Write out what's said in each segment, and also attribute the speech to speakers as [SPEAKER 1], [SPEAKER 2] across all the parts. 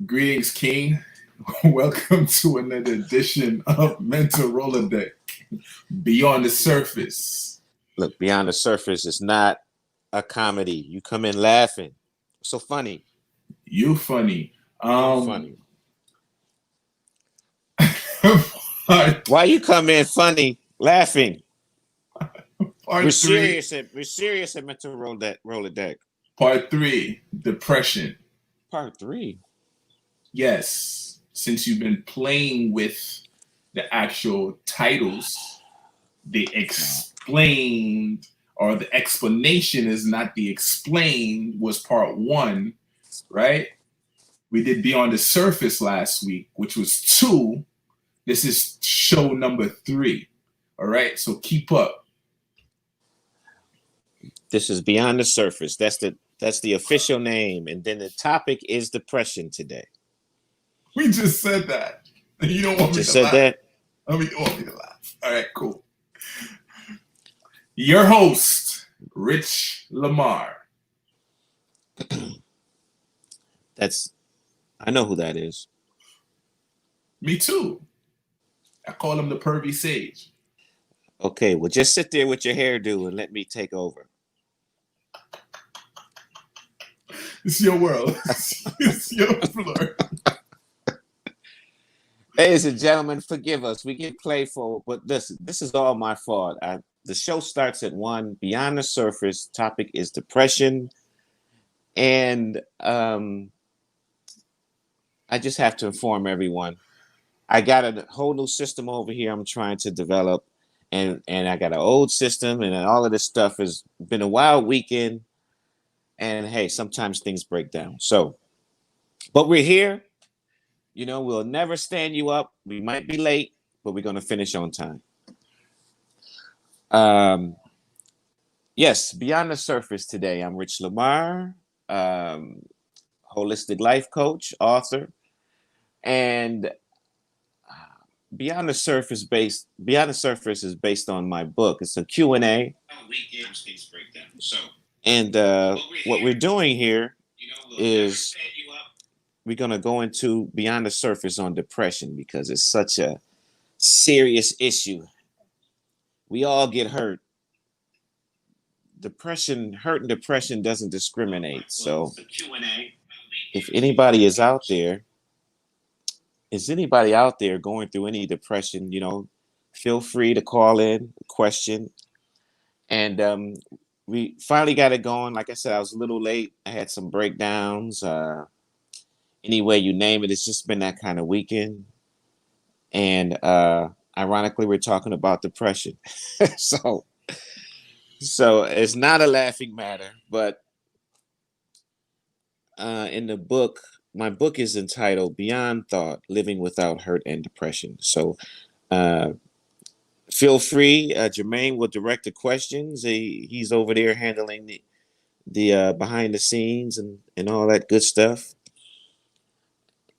[SPEAKER 1] Greetings, King. Welcome to another edition of MEN-talRollaDek, Beyond the Surface.
[SPEAKER 2] Look, Beyond the Surface is not a comedy. You come in laughing. So funny.
[SPEAKER 1] You funny.
[SPEAKER 2] I'm funny.
[SPEAKER 1] part,
[SPEAKER 2] Why you come in funny, laughing?
[SPEAKER 1] part
[SPEAKER 2] We're
[SPEAKER 1] three.
[SPEAKER 2] serious at Mental Rolladeck.
[SPEAKER 1] Part 3, depression.
[SPEAKER 2] Part 3.
[SPEAKER 1] Yes, since you've been playing with the actual titles, the explained or the explanation is not the explained was part 1, right? We did Beyond the Surface last week, which was 2. This is show number 3. All right, so keep up.
[SPEAKER 2] This is Beyond the Surface. That's the official name, and then the topic is depression today.
[SPEAKER 1] We just said that. You don't want me
[SPEAKER 2] Just
[SPEAKER 1] to
[SPEAKER 2] said
[SPEAKER 1] laugh.
[SPEAKER 2] that.
[SPEAKER 1] I mean, you want me to laugh. All right, cool. Your host, Rich Lamar.
[SPEAKER 2] I know who that is.
[SPEAKER 1] Me too. I call him the pervy sage.
[SPEAKER 2] Okay, well, just sit there with your hairdo and let me take over.
[SPEAKER 1] It's your world. It's your floor.
[SPEAKER 2] Ladies and gentlemen, forgive us. We get playful, but this is all my fault. The show starts at 1. Beyond the Surface. Topic is depression, and I just have to inform everyone. I got a whole new system over here. I'm trying to develop, and I got an old system, and all of this stuff has been a wild weekend. And hey, sometimes things break down. So, but we're here. You know, we'll never stand you up. We might be late, but we're going to finish on time. Yes, Beyond the Surface today. I'm Rich Lamar, holistic life coach, author, and Beyond the Surface is based on my book. It's a Q&A. And what we're doing here is we're going to go into Beyond the Surface on depression because it's such a serious issue. We all get hurt. Hurt and depression doesn't discriminate. So if anybody is out there going through any depression, feel free to call in, question. And we finally got it going. Like I said, I was a little late. I had some breakdowns. Any way you name it, it's just been that kind of weekend. And ironically, we're talking about depression. So it's not a laughing matter, but in the book, my book is entitled Beyond Thought, Living Without Hurt and Depression. So feel free. Jermaine will direct the questions. He's over there handling the behind the scenes and all that good stuff.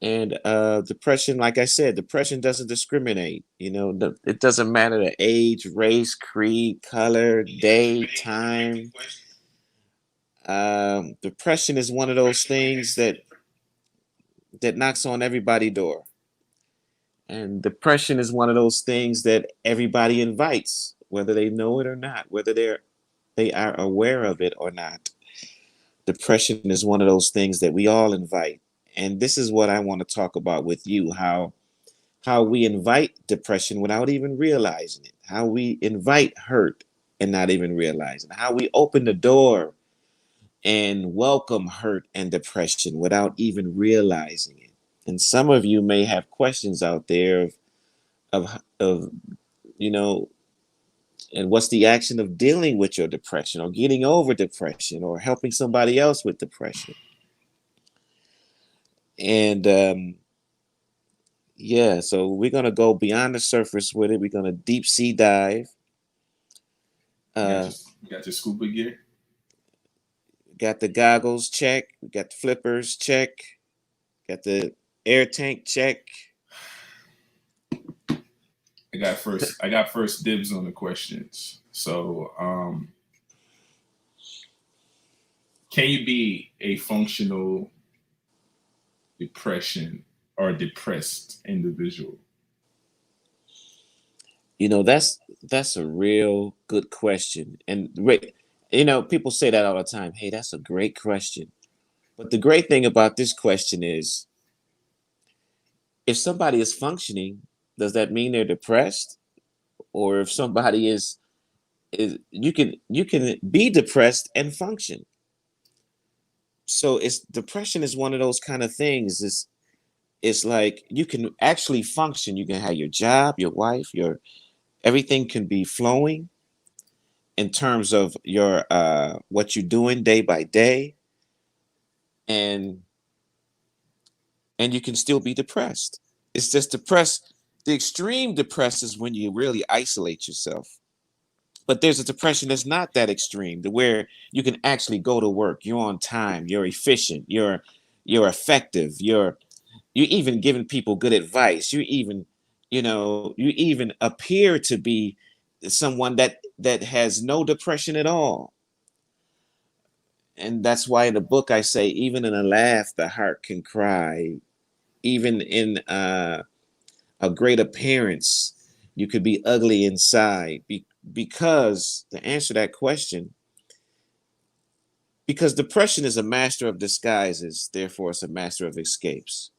[SPEAKER 2] And depression, like I said, depression doesn't discriminate. It doesn't matter the age, race, creed, color, day, time. Depression is one of those things that knocks on everybody's door. And depression is one of those things that everybody invites, whether they know it or not, whether they are aware of it or not. Depression is one of those things that we all invite. And this is what I want to talk about with you, how we invite depression without even realizing it, how we invite hurt and not even realizing it, how we open the door and welcome hurt and depression without even realizing it. And some of you may have questions out there of and what's the action of dealing with your depression or getting over depression or helping somebody else with depression. And so we're going to go beyond the surface with it. We're going to deep sea dive.
[SPEAKER 1] You got your scuba gear?
[SPEAKER 2] Got the goggles, check. We got the flippers, check. Got the air tank, check.
[SPEAKER 1] I got first dibs on the questions. So can you be a functional depression or depressed individual?
[SPEAKER 2] That's a real good question. And people say that all the time. Hey, that's a great question. But the great thing about this question is, if somebody is functioning, does that mean they're depressed? Or if somebody is you can be depressed and function. So it's depression is one of those kind of things. It's like you can actually function. You can have your job, your wife, your everything can be flowing in terms of your what you're doing day by day, and you can still be depressed. It's just depressed. The extreme depressed is when you really isolate yourself. But there's a depression that's not that extreme, to where you can actually go to work. You're on time. You're efficient. You're effective. You're even giving people good advice. You even appear to be someone that has no depression at all. And that's why in the book I say, even in a laugh, the heart can cry. Even in a great appearance, you could be ugly inside. Because to answer that question, because depression is a master of disguises, therefore it's a master of escapes.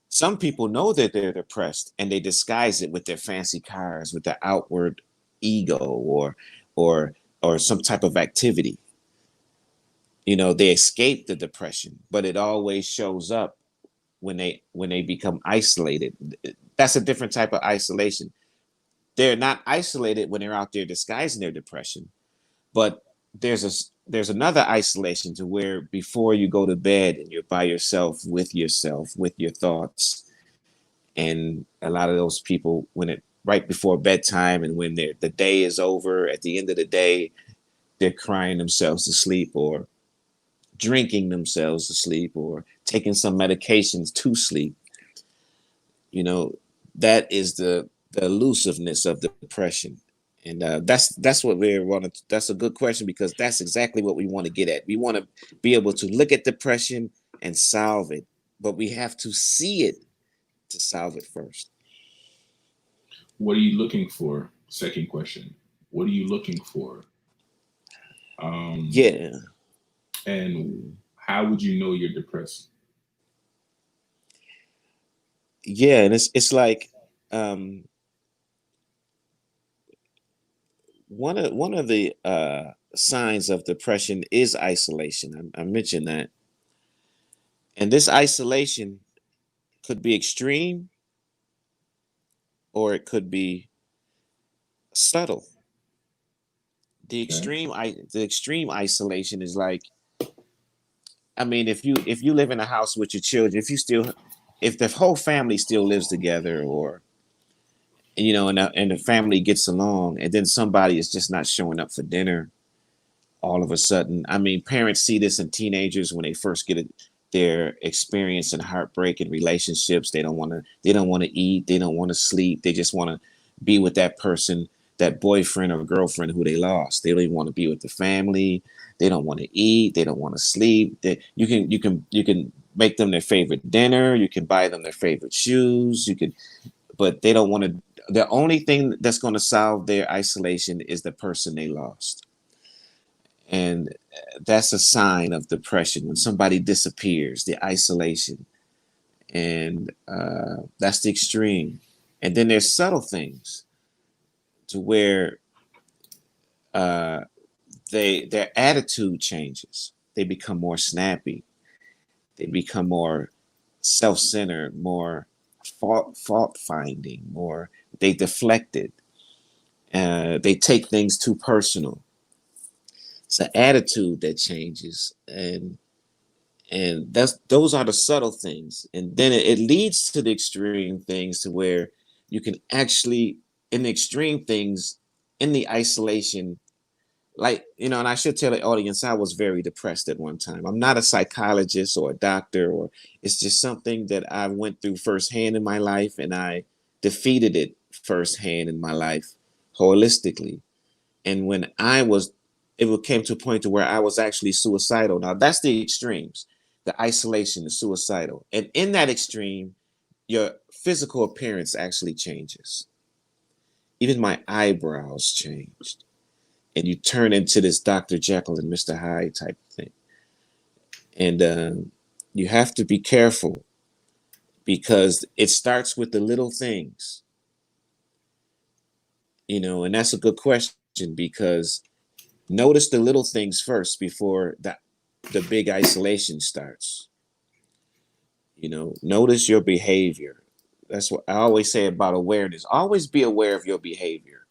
[SPEAKER 2] Some people know that they're depressed and they disguise it with their fancy cars, with their outward ego, or or some type of activity. They escape the depression, but it always shows up when they become isolated. That's a different type of isolation. They're not isolated when they're out there disguising their depression, but there's another isolation, to where before you go to bed and you're by yourself with your thoughts. And a lot of those people, when it right before bedtime, and when the day is over, at the end of the day, they're crying themselves to sleep, or drinking themselves to sleep, or taking some medications to sleep. you know that is the elusiveness of depression. And that's what we want to. That's a good question, because that's exactly what we want to get at. We want to be able to look at depression and solve it, but we have to see it to solve it first.
[SPEAKER 1] What are you looking for? Second question. What are you looking for? Um,
[SPEAKER 2] Yeah,
[SPEAKER 1] and how would you know you're depressed?
[SPEAKER 2] yeah, and it's like, um, one of the signs of depression is isolation. I mentioned that, and this isolation could be extreme, or it could be subtle.
[SPEAKER 1] Okay.
[SPEAKER 2] The extreme isolation is like, I mean, if you live in a house with your children, if the whole family still lives together, or and the family gets along, and then somebody is just not showing up for dinner all of a sudden. I mean, parents see this in teenagers when they first get their experience in heartbreak and relationships. They don't want to eat, they don't want to sleep, they just want to be with that person, that boyfriend or girlfriend who they lost. They don't even want to be with the family. They don't want to eat, they don't want to sleep. You can make them their favorite dinner, you can buy them their favorite shoes, but they don't want to. The only thing that's going to solve their isolation is the person they lost. And that's a sign of depression, when somebody disappears, the isolation. And that's the extreme. And then there's subtle things, to where uh, their attitude changes. They become more snappy. They become more self-centered, more fault finding, more they deflected. They take things too personal. It's an attitude that changes. And those are the subtle things. And then it leads to the extreme things, to where you can actually, in the extreme things, in the isolation, like, and I should tell the audience, I was very depressed at one time. I'm not a psychologist or a doctor, or it's just something that I went through firsthand in my life, and I defeated it firsthand in my life, holistically. And it came to a point to where I was actually suicidal. Now that's the extremes. the isolation, the suicidal. And in that extreme, your physical appearance actually changes. Even my eyebrows changed. And you turn into this Dr. Jekyll and Mr. Hyde type thing. And you have to be careful because it starts with the little things, and that's a good question because notice the little things first before the big isolation starts. Notice your behavior. That's what I always say about awareness. Always be aware of your behavior.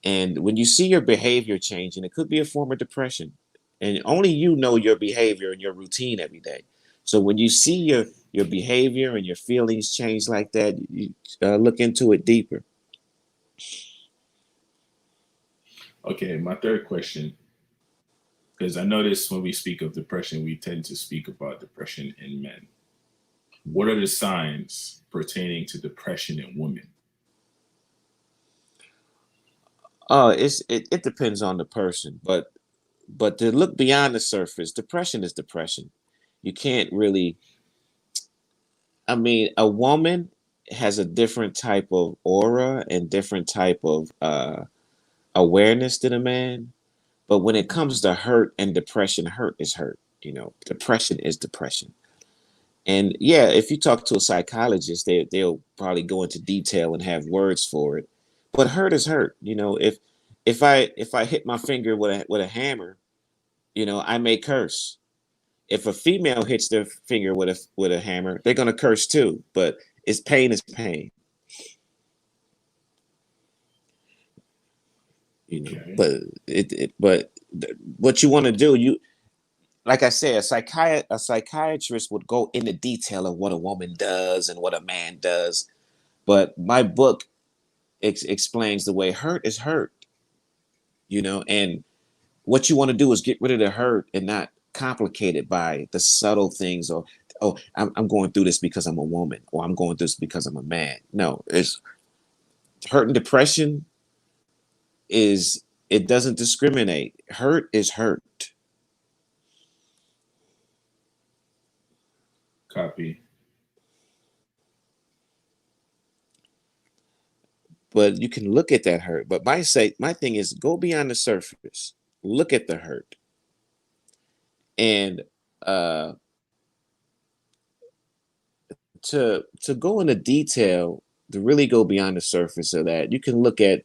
[SPEAKER 2] And when you see your behavior changing, it could be a form of depression. And only you know your behavior and your routine every day. So when you see your behavior and your feelings change like that, you look into it deeper.
[SPEAKER 1] Okay, my third question, because I notice when we speak of depression, we tend to speak about depression in men. What are the signs pertaining to depression in women?
[SPEAKER 2] It depends on the person, but to look beyond the surface, depression is depression. You can't really. I mean, a woman has a different type of aura and different type of awareness than a man. But when it comes to hurt and depression, hurt is hurt. Depression is depression. And yeah, if you talk to a psychologist, they'll probably go into detail and have words for it. But hurt is hurt. If I hit my finger with a hammer, I may curse. If a female hits their finger with a hammer, they're gonna curse too. But it's pain is pain.
[SPEAKER 1] Okay.
[SPEAKER 2] But what you want to do, like I said, a psychiatrist would go into detail of what a woman does and what a man does. But my book explains the way hurt is hurt, and what you want to do is get rid of the hurt and not complicate it by the subtle things or, oh, I'm going through this because I'm a woman or I'm going through this because I'm a man. No, it's hurt and depression it doesn't discriminate. Hurt is hurt.
[SPEAKER 1] Copy.
[SPEAKER 2] But you can look at that hurt. But my thing is go beyond the surface. Look at the hurt. And uh to go into detail, to really go beyond the surface of that, you can look at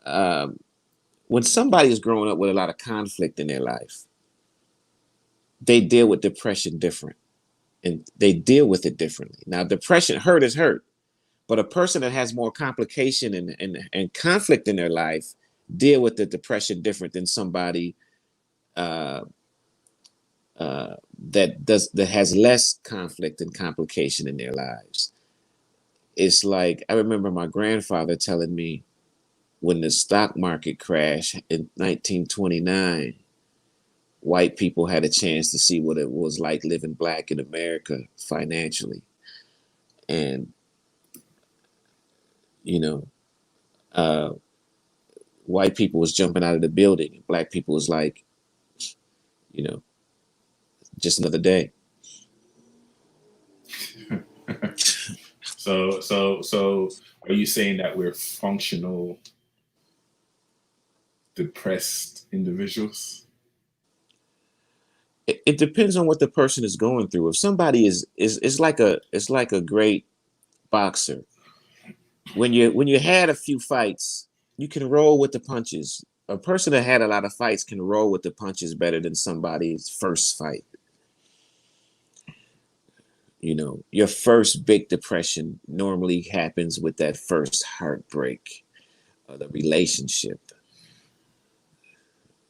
[SPEAKER 2] um when somebody is growing up with a lot of conflict in their life, they deal with depression different and they deal with it differently. Now, depression, hurt is hurt, but a person that has more complication and conflict in their life deal with the depression different than somebody uh, that has less conflict and complication in their lives. It's like I remember my grandfather telling me when the stock market crashed in 1929, white people had a chance to see what it was like living black in America financially. And, you know, uh, white people was jumping out of the building. And black people was like, you know, just another day.
[SPEAKER 1] So, are you saying that we're functional, depressed individuals?
[SPEAKER 2] It depends on what the person is going through. If somebody is like a great boxer. When you had a few fights, you can roll with the punches. A person that had a lot of fights can roll with the punches better than somebody's first fight. Your first big depression normally happens with that first heartbreak of the relationship.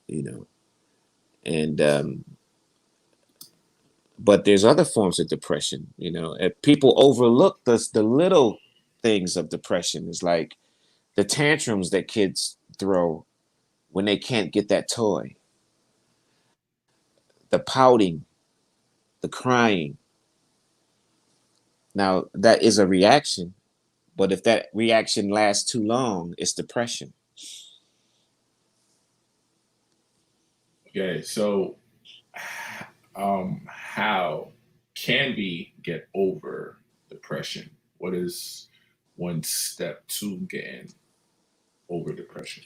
[SPEAKER 2] You know, and but there's other forms of depression. And people overlook the little things of depression. It's like the tantrums that kids throw when they can't get that toy, the pouting, the crying. Now, that is a reaction, but if that reaction lasts too long, it's depression.
[SPEAKER 1] Okay, so how can we get over depression? What is one step to getting over depression?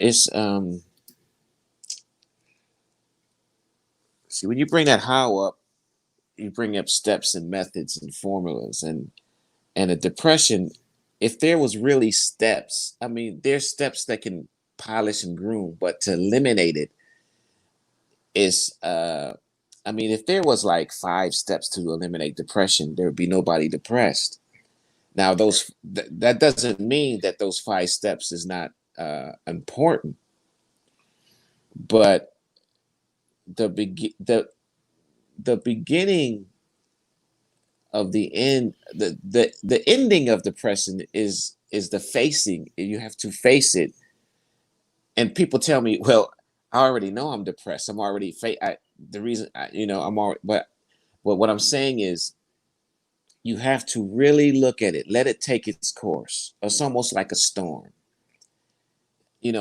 [SPEAKER 2] It's see, when you bring that how up, you bring up steps and methods and formulas, and a depression. If there was really steps, I mean, there's steps that can polish and groom, but to eliminate it is I mean, if there was like 5 steps to eliminate depression, there would be nobody depressed. Now, that doesn't mean that those 5 steps is not important, but the be- the beginning of the end, the ending of depression is the facing. You have to face it. And people tell me, well, I already know I'm depressed. I'm already the reason I'm already, but what I'm saying is you have to really look at it, let it take its course. It's almost like a storm.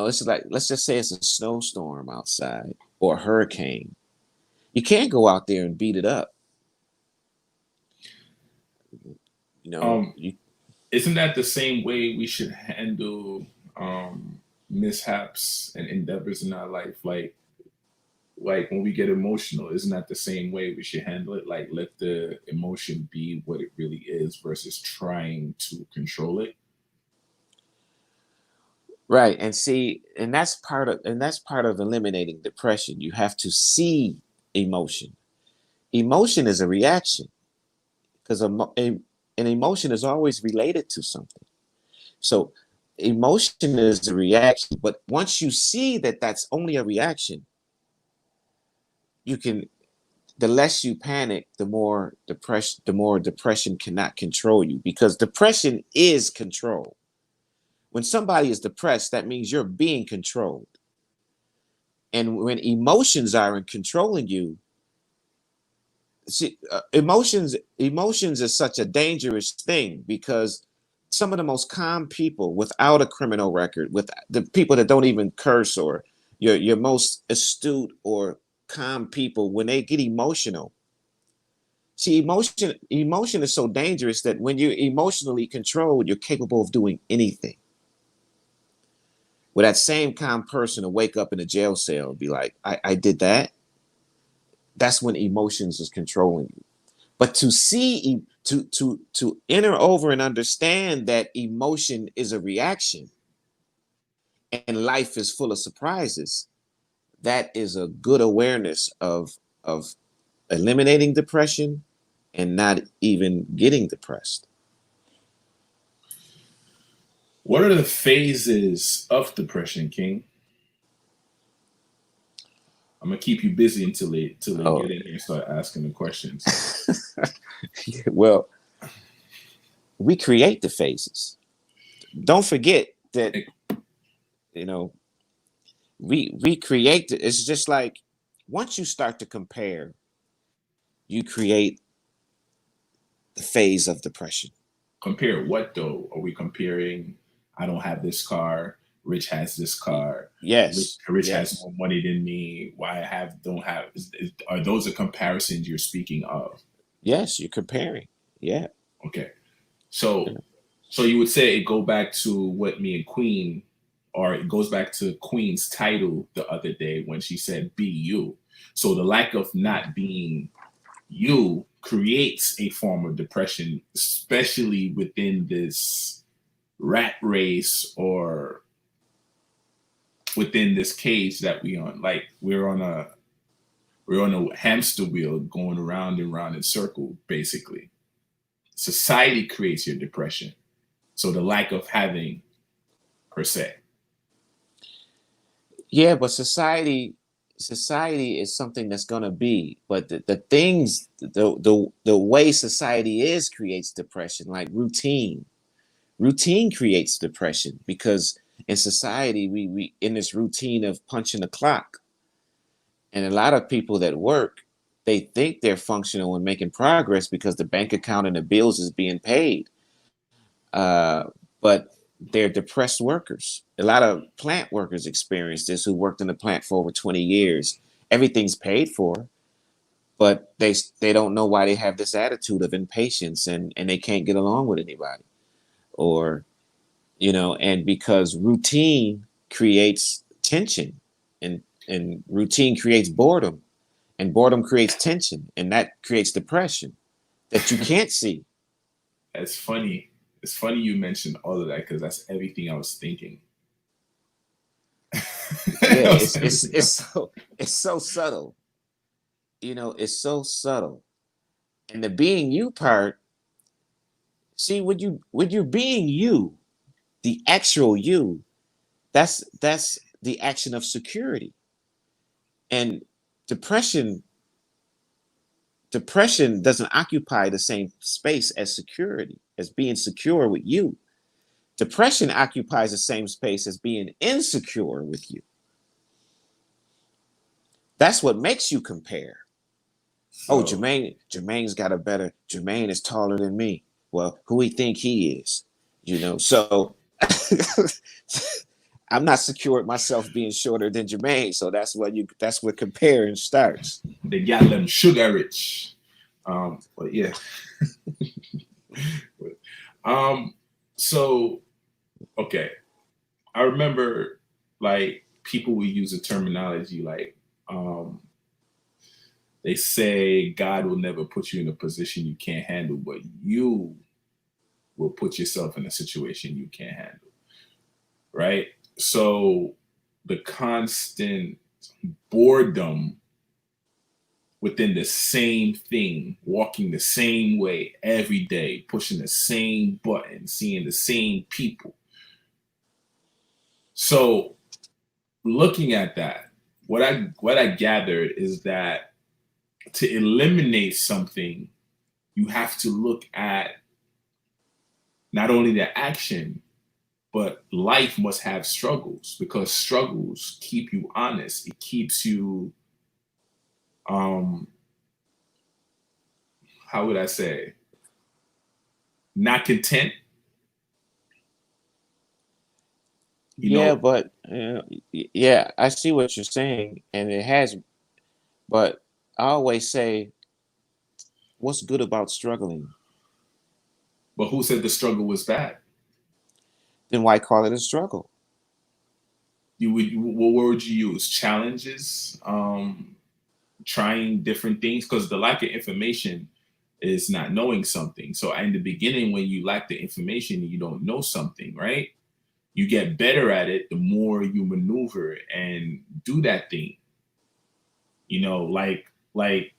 [SPEAKER 2] It's like, let's just say it's a snowstorm outside or a hurricane. You can't go out there and beat it up.
[SPEAKER 1] Um,
[SPEAKER 2] You
[SPEAKER 1] isn't that the same way we should handle mishaps and endeavors in our life? Like when we get emotional, isn't that the same way we should handle it? Like let the emotion be what it really is versus trying to control it.
[SPEAKER 2] right, and see, and that's part of eliminating depression. You have to see emotion. Emotion is a reaction because an emotion is always related to something. So emotion is a reaction, but once you see that that's only a reaction, you can the less you panic, the more depression cannot control you, because depression is control. When somebody is depressed, that means you're being controlled. And when emotions are in controlling you, see, emotions is such a dangerous thing, because some of the most calm people without a criminal record, with the people that don't even curse, or your most astute or calm people, when they get emotional, see, emotion is so dangerous that when you're emotionally controlled, you're capable of doing anything. With that same calm person to wake up in a jail cell and be like, I did that. That's when emotions is controlling you. But to see, to enter over and understand that emotion is a reaction and life is full of surprises, that is a good awareness of eliminating depression and not even getting depressed.
[SPEAKER 1] What are the phases of depression, King? I'm gonna keep you busy until they
[SPEAKER 2] Oh,
[SPEAKER 1] get in here and start asking the questions.
[SPEAKER 2] well, we create the phases. Don't forget that, you know we create it. It's just like, once you start to compare, you create the phase of depression.
[SPEAKER 1] Compare what though? Are we comparing? I don't have this car. Rich has this car. Rich,
[SPEAKER 2] Yes,
[SPEAKER 1] Rich has
[SPEAKER 2] yes,
[SPEAKER 1] more money than me. Why I don't have? Are those the comparisons you're speaking of?
[SPEAKER 2] yes, you're comparing. Yeah.
[SPEAKER 1] Okay, so so you would say it go back to what me and Queen, or it goes back to Queen's title the other day when she said "be you." So the lack of not being you creates a form of depression, especially within this rat race or within this cage that we on. Like we're on a hamster wheel going around and round in circle, basically. Society creates your depression. So the lack of having per se.
[SPEAKER 2] Yeah, but society is something that's going to be, but the things, the way society is creates depression. Like routine creates depression, because in society, we in this routine of punching the clock. And a lot of people that work, they think they're functional and making progress because the bank account and the bills is being paid. Uh, but they're depressed workers. A lot of plant workers experience this who worked in the plant for over 20 years. Everything's paid for, but they don't know why they have this attitude of impatience, and they can't get along with anybody. Or, and because routine creates tension, and routine creates boredom, and boredom creates tension, and that creates depression that you can't see.
[SPEAKER 1] It's funny. It's funny you mentioned all of that because that's everything I was thinking.
[SPEAKER 2] Yeah,
[SPEAKER 1] That was everything.
[SPEAKER 2] it's so subtle. It's so subtle. And the being you part, see, when you're being you, the actual you, that's the action of security. And depression depression doesn't occupy the same space as security, as being secure with you. Depression occupies the same space as being insecure with you. That's what makes you compare. Oh,
[SPEAKER 1] So
[SPEAKER 2] Jermaine's got a better, Jermaine is taller than me. Well, who he think he is? So I'm not secure with myself being shorter than Jermaine. So that's where comparing starts.
[SPEAKER 1] they got them sugar rich. But yeah. um, so okay. I remember like people would use a terminology like they say God will never put you in a position you can't handle, but you will put yourself in a situation you can't handle. Right? So the constant boredom within the same thing, walking the same way every day, pushing the same button, seeing the same people. So looking at that, what I gathered is that to eliminate something, you have to look at not only the action, but life must have struggles because struggles keep you honest. It keeps you um how would I say not content, you
[SPEAKER 2] Yeah,
[SPEAKER 1] know.
[SPEAKER 2] but yeah, I see what you're saying, and it has. But I always say, what's good about struggling?
[SPEAKER 1] But who said the struggle was bad?
[SPEAKER 2] Then why call it a struggle?
[SPEAKER 1] You would what word would you use? Challenges, trying different things because the lack of information is not knowing something. So in the beginning, when you lack the information, you don't know something, right? You get better at it the more you maneuver and do that thing. Like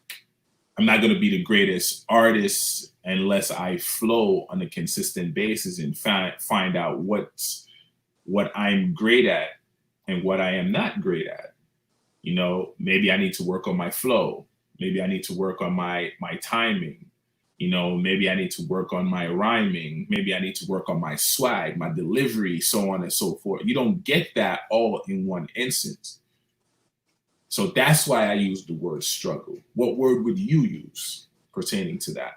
[SPEAKER 1] I'm not going to be the greatest artist unless I flow on a consistent basis and find out what I'm great at and what I am not great at. Maybe I need to work on my flow. Maybe I need to work on my timing. Maybe I need to work on my rhyming. Maybe I need to work on my swag, my delivery, so on and so forth. You don't get that all in one instance. So that's why I use the word struggle. What word would you use pertaining to that?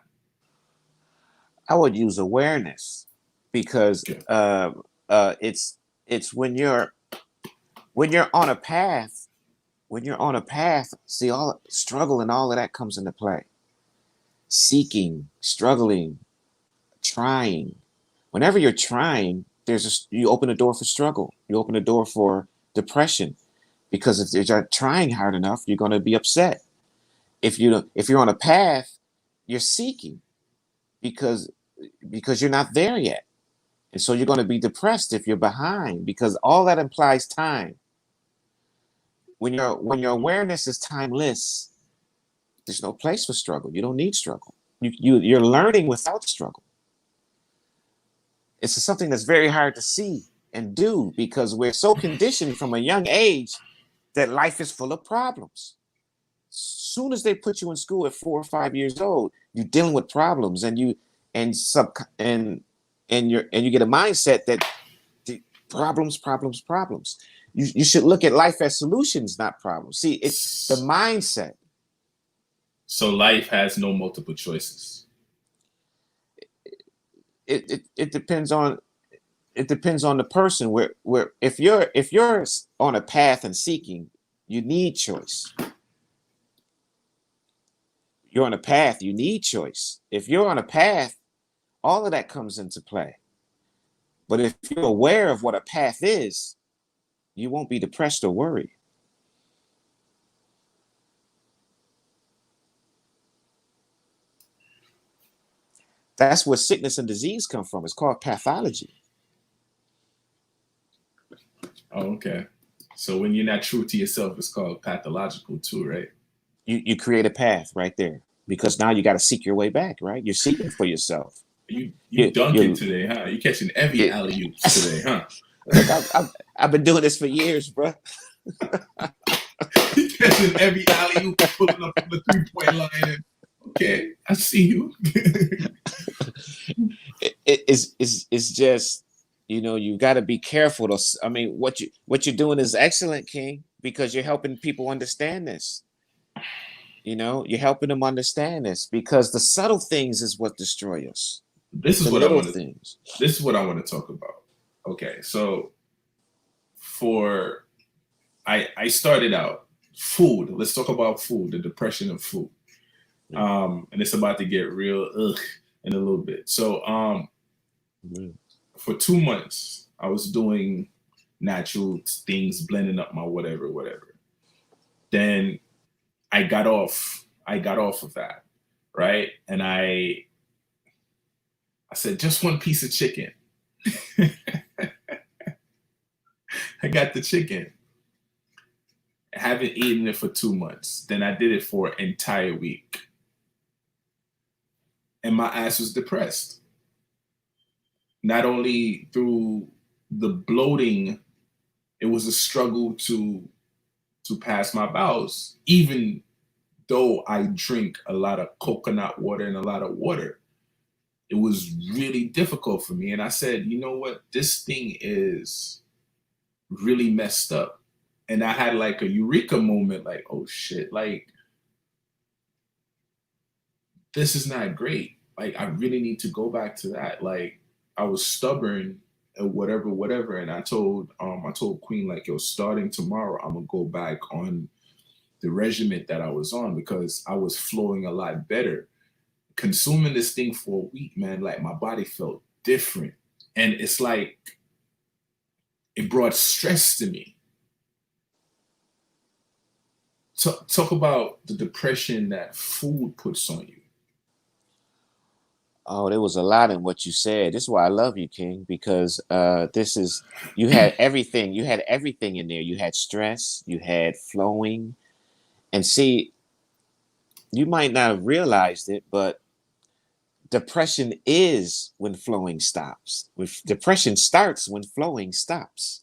[SPEAKER 2] I would use awareness because
[SPEAKER 1] Okay.
[SPEAKER 2] it's when you're on a path. When you're on a path, see, all struggle and all of that comes into play. Seeking, struggling, trying. Whenever you're trying, you open a door for struggle. You open a door for depression because if you're not trying hard enough, you're going to be upset. If you're on a path, you're seeking because you're not there yet, and so you're going to be depressed if you're behind because all that implies time. When your awareness is timeless, there's no place for struggle. You don't need struggle. You're learning without struggle. It's something that's very hard to see and do because we're so conditioned from a young age that life is full of problems. Soon as they put you in school at 4 or 5 years old, you're dealing with problems, and and sub and you get a mindset that the problems, problems, problems. You should look at life as solutions, not problems. See, it's the mindset.
[SPEAKER 1] So life has no multiple choices.
[SPEAKER 2] It depends on. it depends on the person. Where if you're on a path and seeking, you need choice. You're on a path, you need choice. If you're on a path, all of that comes into play. But if you're aware of what a path is, you won't be depressed or worried. That's where sickness and disease come from. It's called pathology.
[SPEAKER 1] Oh, okay. So when you're not true to yourself, it's called pathological too, right?
[SPEAKER 2] You create a path right there because now you got to seek your way back, right? You're seeking for yourself.
[SPEAKER 1] You dunking
[SPEAKER 2] You
[SPEAKER 1] today, huh? You catching every
[SPEAKER 2] it,
[SPEAKER 1] alley oops today, huh?
[SPEAKER 2] look, I've been doing this for years, bro.
[SPEAKER 1] You catching every alley oop, pulling up from the 3-point line. And, okay, I see you.
[SPEAKER 2] It's just, you got to be careful. I mean, what you're doing is excellent, King, because you're helping people understand this. You're helping them understand this because the subtle things is what destroy us.
[SPEAKER 1] This is
[SPEAKER 2] The
[SPEAKER 1] what I
[SPEAKER 2] little
[SPEAKER 1] want to.
[SPEAKER 2] things.
[SPEAKER 1] This is what I want to talk about. Okay, so for I started out food. Let's talk about food. The depression of food. And it's about to get real in a little bit. So for 2 months, I was doing natural things, blending up my whatever, whatever. Then I got off of that, right? And I said just one piece of chicken. I got the chicken. I haven't eaten it for 2 months. Then I did it for an entire week. And my ass was depressed. Not only through the bloating, it was a struggle to pass my bowels, even though I drink a lot of coconut water and a lot of water. It was really difficult for me. And I said, you know what? This thing is really messed up. And I had like a eureka moment, like, oh shit, like this is not great. Like I really need to go back to that. Like I was stubborn and whatever, whatever. And I told Queen, like, yo, starting tomorrow, I'm gonna go back on the regimen that I was on because I was flowing a lot better. Consuming this thing for a week, man, like my body felt different. And it's like it brought stress to me. Talk about the depression that food puts on you.
[SPEAKER 2] Oh, there was a lot in what you said. This is why I love you, King, because this is you had everything. You had everything in there. You had stress, you had flowing. And see, you might not have realized it, but depression is when flowing stops. Depression starts when flowing stops.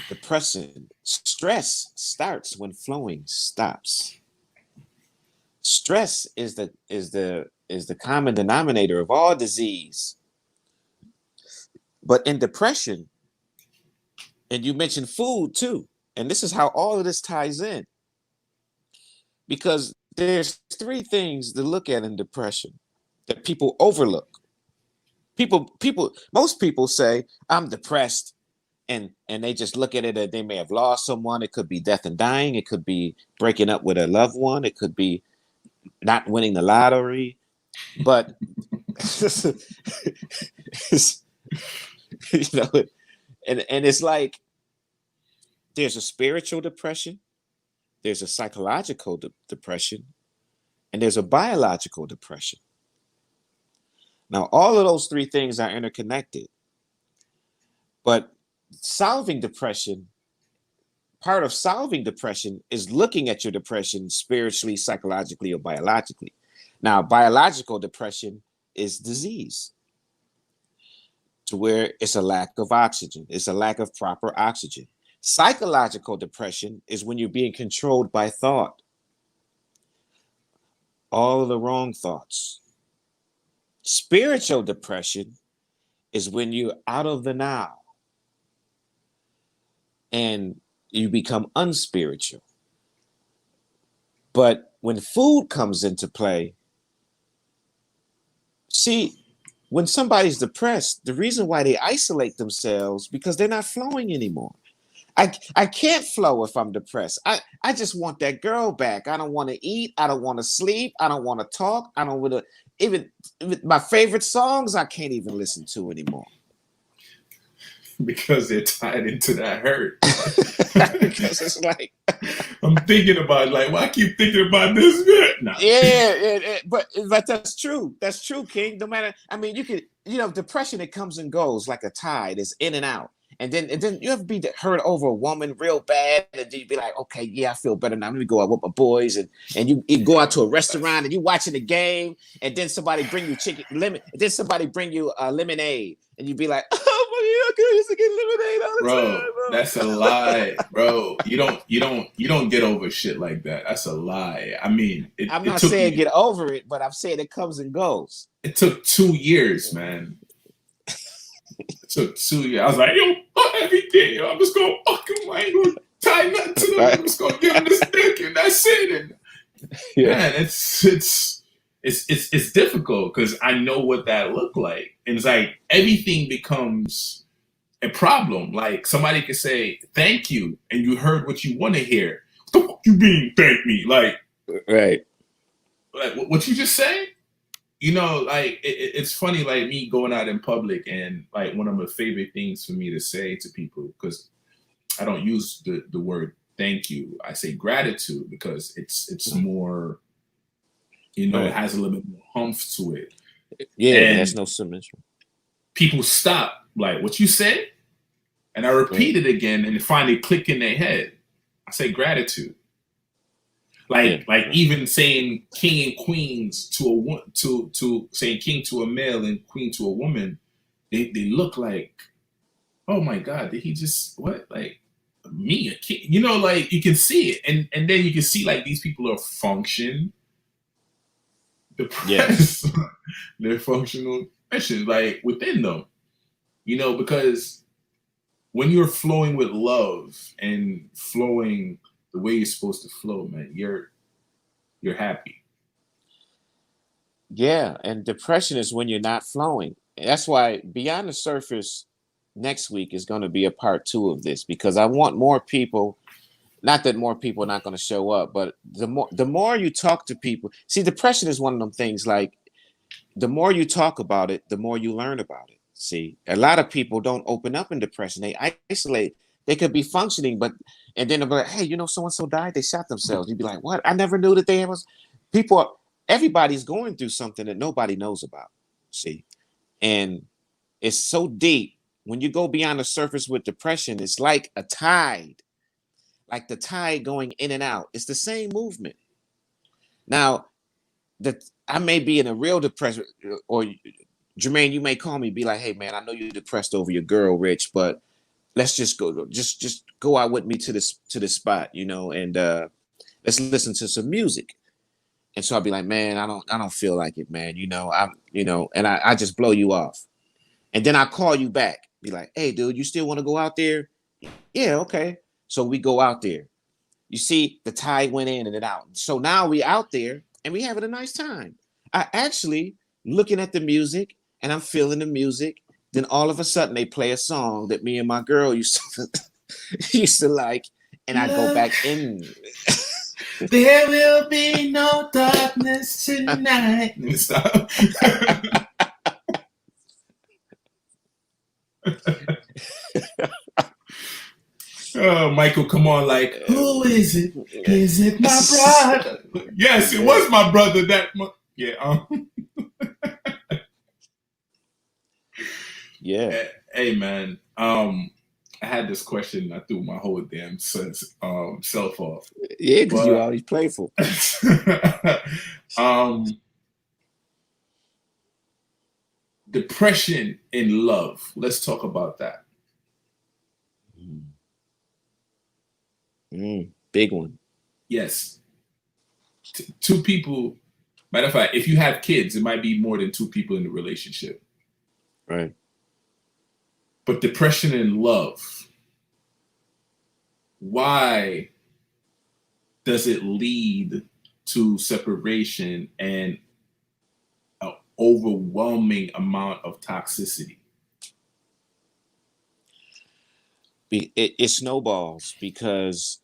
[SPEAKER 2] Depression, stress starts when flowing stops. Stress is the common denominator of all disease. But in depression, and you mentioned food too, and this is how all of this ties in. Because there's three things to look at in depression that people overlook. Most people say, I'm depressed, and they just look at it that they may have lost someone. It could be death and dying, it could be breaking up with a loved one, it could be not winning the lottery. But you know, and it's like there's a spiritual depression, there's a psychological depression, and there's a biological depression. Now, all of those three things are interconnected. But part of solving depression is looking at your depression spiritually, psychologically, or biologically. Now, biological depression is disease, to where it's a lack of oxygen, it's a lack of proper oxygen. Psychological depression is when you're being controlled by thought, all of the wrong thoughts. Spiritual depression is when you're out of the now and you become unspiritual. But when food comes into play, see, when somebody's depressed, the reason why they isolate themselves because they're not flowing anymore. I can't flow if I'm depressed. I just want that girl back. I don't want to eat. I don't want to sleep. I don't want to talk. I don't want to even my favorite songs I can't even listen to anymore.
[SPEAKER 1] Because they're tied into that hurt.
[SPEAKER 2] Because it's like
[SPEAKER 1] I'm thinking about like, why I keep thinking about this bit? Nah.
[SPEAKER 2] but that's true. That's true, King. No matter, I mean, you could, depression, it comes and goes like a tide. It's in and out. And then you ever be hurt over a woman real bad, and you be like, okay, yeah, I feel better now. Let me go out with my boys, and you go out to a restaurant and you watching the game, and then somebody bring you chicken lemon, and then somebody bring you lemonade, and you be like, oh my God, I used to get lemonade all the
[SPEAKER 1] Bro,
[SPEAKER 2] time, bro.
[SPEAKER 1] that's a lie, bro. You don't get over shit like that. That's a lie. I mean,
[SPEAKER 2] I'm
[SPEAKER 1] it
[SPEAKER 2] not
[SPEAKER 1] took
[SPEAKER 2] saying
[SPEAKER 1] me
[SPEAKER 2] get over it, but I'm saying it comes and goes.
[SPEAKER 1] it took 2 years, man. It took 2 years. I was like, yo, fuck everything. Yo, I'm just gonna fuck him. I ain't gonna tie nothing to them. I'm just gonna give him this dick and that's it. And
[SPEAKER 2] Yeah.
[SPEAKER 1] man, it's difficult because I know what that looked like. And it's like everything becomes a problem. Like somebody could say thank you, and you heard what you want to hear. What the fuck you mean thank me?
[SPEAKER 2] Right.
[SPEAKER 1] Like what you just say? Like it's funny. Like me going out in public, and like one of my favorite things for me to say to people, because I don't use the word thank you. I say gratitude because it's more. It
[SPEAKER 2] Right.
[SPEAKER 1] has a little bit more humph to it,
[SPEAKER 2] Yeah, it has
[SPEAKER 1] and
[SPEAKER 2] no submission.
[SPEAKER 1] people stop. Like what you said, and I
[SPEAKER 2] Right.
[SPEAKER 1] repeat it again, and it finally click in their head. I say gratitude.
[SPEAKER 2] Yeah.
[SPEAKER 1] Like
[SPEAKER 2] Right.
[SPEAKER 1] even saying king and queens to to saying king to a male and queen to a woman, they look like, oh my god, did he just what like me a king? Like you can see it, and then you can see like these people are function
[SPEAKER 2] Yes.
[SPEAKER 1] depressed. They're functional depression like within them, because when you're flowing with love and flowing the way you're supposed to flow, man, you're happy.
[SPEAKER 2] Yeah, and depression is when you're not flowing. That's why Beyond the Surface next week is going to be a part two of this, because I want more people. Not that more people are not going to show up, but the more you talk to people. See, depression is one of them things. Like the more you talk about it, the more you learn about it. See, a lot of people don't open up in depression. They isolate. They could be functioning, but and then they'll be like, hey, so and so died. They shot themselves. You'd be like, what? I never knew that they was people. Everybody's going through something that nobody knows about. See, and it's so deep. When you go beyond the surface with depression, it's like a tide, like the tide going in and out. It's the same movement. Now, that I may be in a real depression, or Jermaine, you may call me, be like, "Hey, man, I know you're depressed over your girl, Rich, but let's just go, just go out with me to this spot, and let's listen to some music." And so I'll be like, "Man, I don't feel like it, man. And I just blow you off, and then I call you back, be like, "Hey, dude, you still want to go out there?" Yeah, okay. So we go out there. You see, the tide went in and it out. So now we out there and we having a nice time. I actually looking at the music and I'm feeling the music. Then all of a sudden they play a song that me and my girl used to used to like, and I go
[SPEAKER 1] Love,
[SPEAKER 2] back in.
[SPEAKER 1] there will be no darkness tonight. Stop. Oh, Michael, come on! Like, who is it? Is it my brother? Yes, it was my brother. Yeah.
[SPEAKER 2] Yeah,
[SPEAKER 1] Hey, man. I had this question. I threw my whole damn self off.
[SPEAKER 2] yeah, because you
[SPEAKER 1] But
[SPEAKER 2] always playful.
[SPEAKER 1] um, depression in love. Let's talk about that.
[SPEAKER 2] Big one.
[SPEAKER 1] Yes, two people. Matter of fact, if you have kids, it might be more than two people in the relationship.
[SPEAKER 2] Right.
[SPEAKER 1] But depression in love. Why does it lead to separation and overwhelming amount of toxicity?
[SPEAKER 2] It snowballs because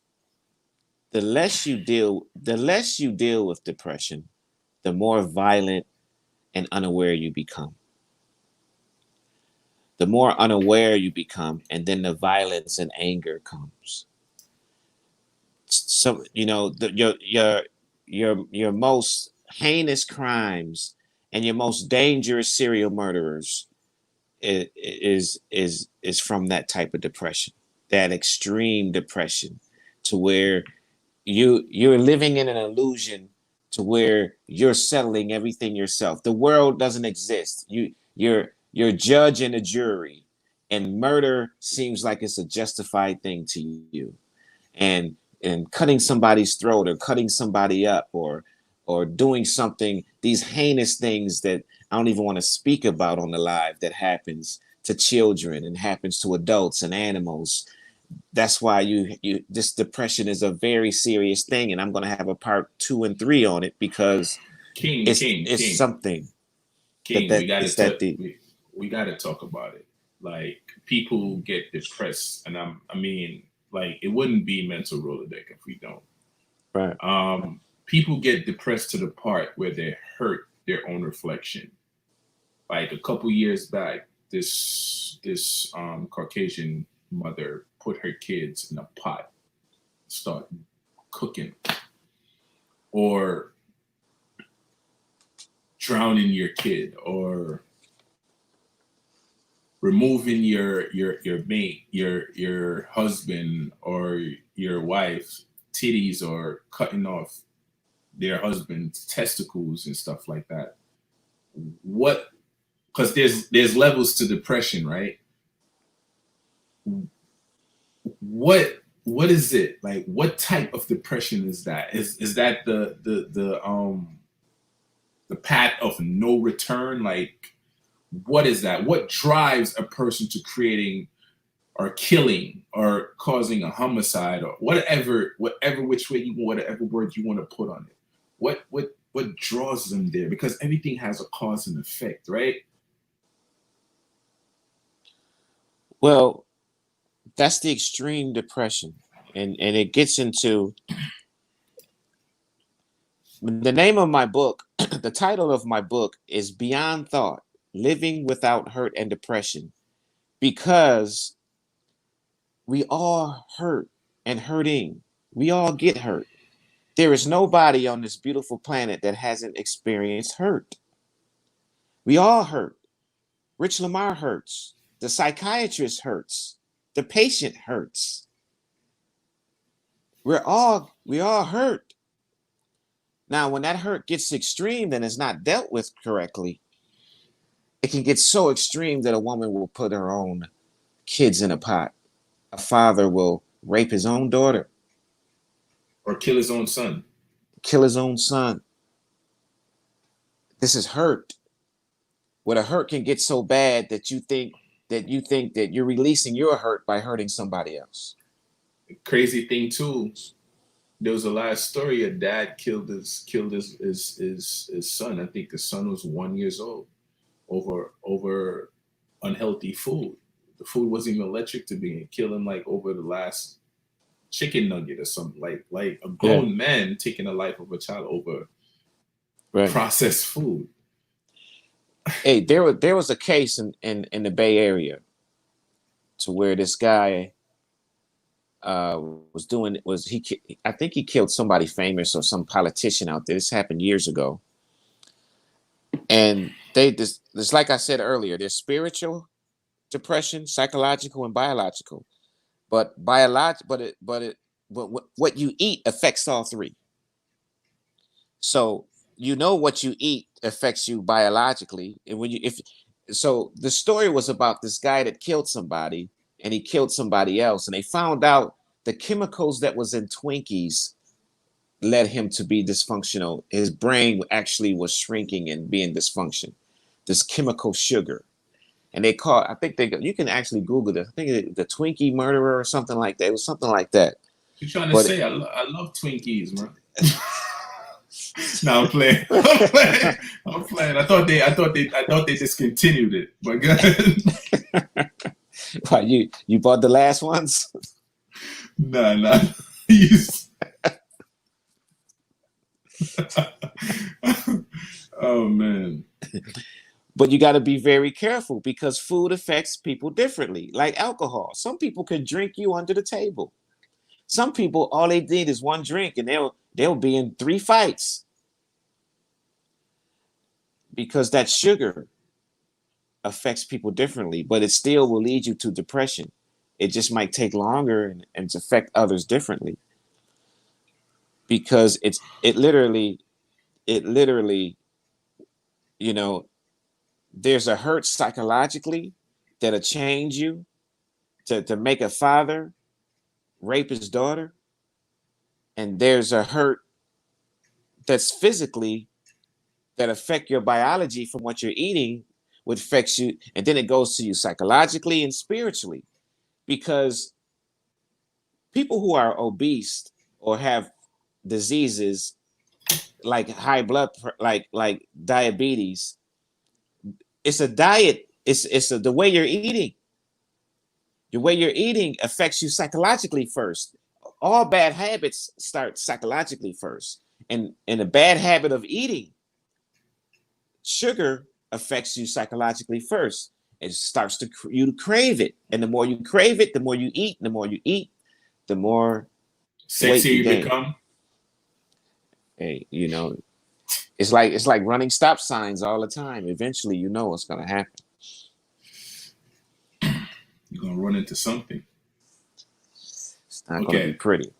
[SPEAKER 2] the less you deal with depression, the more violent and unaware you become. The more unaware you become, and then the violence and anger comes. So your most heinous crimes and your most dangerous serial murderers is from that type of depression, that extreme depression, to where you're living in an illusion, to where you're settling everything yourself. The world doesn't exist. You're judge and a jury, and murder seems like it's a justified thing to you. And cutting somebody's throat or cutting somebody up or doing something, these heinous things that I don't even want to speak about on the live, that happens to children and happens to adults and animals. That's why this depression is a very serious thing, and I'm going to have a part 2 and 3 on it, because
[SPEAKER 1] King, King,
[SPEAKER 2] it's
[SPEAKER 1] King,
[SPEAKER 2] something
[SPEAKER 1] King. We
[SPEAKER 2] it's
[SPEAKER 1] gotta
[SPEAKER 2] that
[SPEAKER 1] talk.
[SPEAKER 2] deep.
[SPEAKER 1] We gotta talk about it. Like, people get depressed, and I mean, like, it wouldn't be mental Rolodeck if we don't.
[SPEAKER 2] Right.
[SPEAKER 1] People get depressed to the part where they hurt their own reflection. Like, a couple years back, this Caucasian mother put her kids in a pot, start cooking, or drowning your kid, or removing your mate, your husband or your wife's titties, or cutting off their husband's testicles and stuff like that. What? Because there's levels to depression, right? What is it like? What type of depression is that? Is that the path of no return? Like, what is that? What drives a person to creating or killing or causing a homicide, or whatever which way you, whatever word you want to put on it? What draws them there? Because everything has a cause and effect, right?
[SPEAKER 2] Well, that's the extreme depression, and it gets into the name of my book. The title of my book is Beyond Thought: Living Without Hurt and Depression, because we all hurt and hurting. We all get hurt. There is nobody on this beautiful planet that hasn't experienced hurt. We all hurt. Rich Lamar hurts. The psychiatrist hurts. The patient hurts. We all hurt. Now, when that hurt gets extreme and is not dealt with correctly, it can get so extreme that a woman will put her own kids in a pot. A father will rape his own daughter,
[SPEAKER 1] Or kill his own son.
[SPEAKER 2] kill his own son. This is hurt. Where the hurt can get so bad that you think that you're releasing your hurt by hurting somebody else.
[SPEAKER 1] Crazy thing too. There was a last story. A dad killed his son. I think the son was 1 years old, over unhealthy food. The food wasn't even electric to be, and kill him like over the last chicken nugget or something. Like a
[SPEAKER 2] Yeah,
[SPEAKER 1] grown man taking the life of a child over
[SPEAKER 2] right.
[SPEAKER 1] processed food.
[SPEAKER 2] Hey, there was a case in the Bay Area, to where this guy was doing was I think he killed somebody famous or some politician out there. This happened years ago, and this like I said earlier, there's spiritual depression, psychological, and biological. But what you eat affects all three. So what you eat affects you biologically, and when you if so the story was about this guy that killed somebody, and he killed somebody else, and they found out the chemicals that was in Twinkies led him to be dysfunctional. His brain actually was shrinking and being dysfunction. This chemical sugar, and I think you can actually Google this. I think the Twinkie murderer or something like that. It was something like that.
[SPEAKER 1] You trying to
[SPEAKER 2] But
[SPEAKER 1] say I love Twinkies, man? No, I'm playing. I'm playing. I'm playing. I thought they discontinued it. But good.
[SPEAKER 2] Why, you bought the last ones?
[SPEAKER 1] Nah, nah. You- oh man.
[SPEAKER 2] But you got to be very careful because food affects people differently. Like alcohol, some people can drink you under the table. Some people, all they need is one drink, and they'll be in 3 fights because that sugar affects people differently. But it still will lead you to depression. It just might take longer and affect others differently because it literally, you know, there's a hurt psychologically that'll change you to make a father rape his daughter, and there's a hurt that's physically that affect your biology from what you're eating, which affects you, and then it goes to you psychologically and spiritually. Because people who are obese or have diseases like high blood, like diabetes, it's a diet. The way you're eating. The way you're eating affects you psychologically first. All bad habits start psychologically first, and a bad habit of eating sugar affects you psychologically first. It starts you to crave it, and the more you crave it, the more you eat. And the more you eat, the more weight
[SPEAKER 1] Sexier
[SPEAKER 2] you
[SPEAKER 1] you
[SPEAKER 2] gain.
[SPEAKER 1] become.
[SPEAKER 2] Hey, it's like running stop signs all the time. Eventually, you know what's gonna happen.
[SPEAKER 1] You're gonna run into something.
[SPEAKER 2] It's not gonna be
[SPEAKER 1] Okay.
[SPEAKER 2] pretty.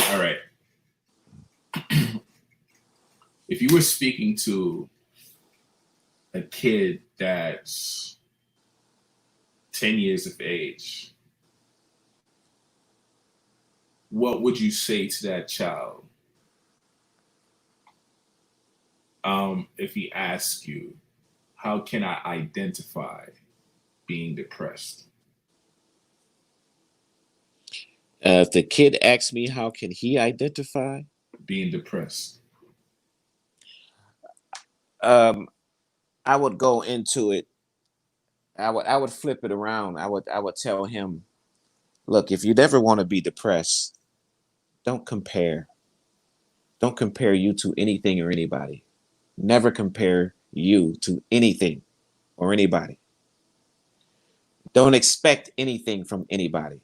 [SPEAKER 1] All right. If you were speaking to a kid that's 10 years of age, what would you say to that child if he asks you, how can I identify being depressed?
[SPEAKER 2] If the kid asks me, how can he identify?
[SPEAKER 1] Being depressed.
[SPEAKER 2] Um, I would go into it. I would flip it around. I would tell him, look, if you'd ever want to be depressed, don't compare. Don't compare you to anything or anybody. Never compare you to anything or anybody. Don't expect anything from anybody.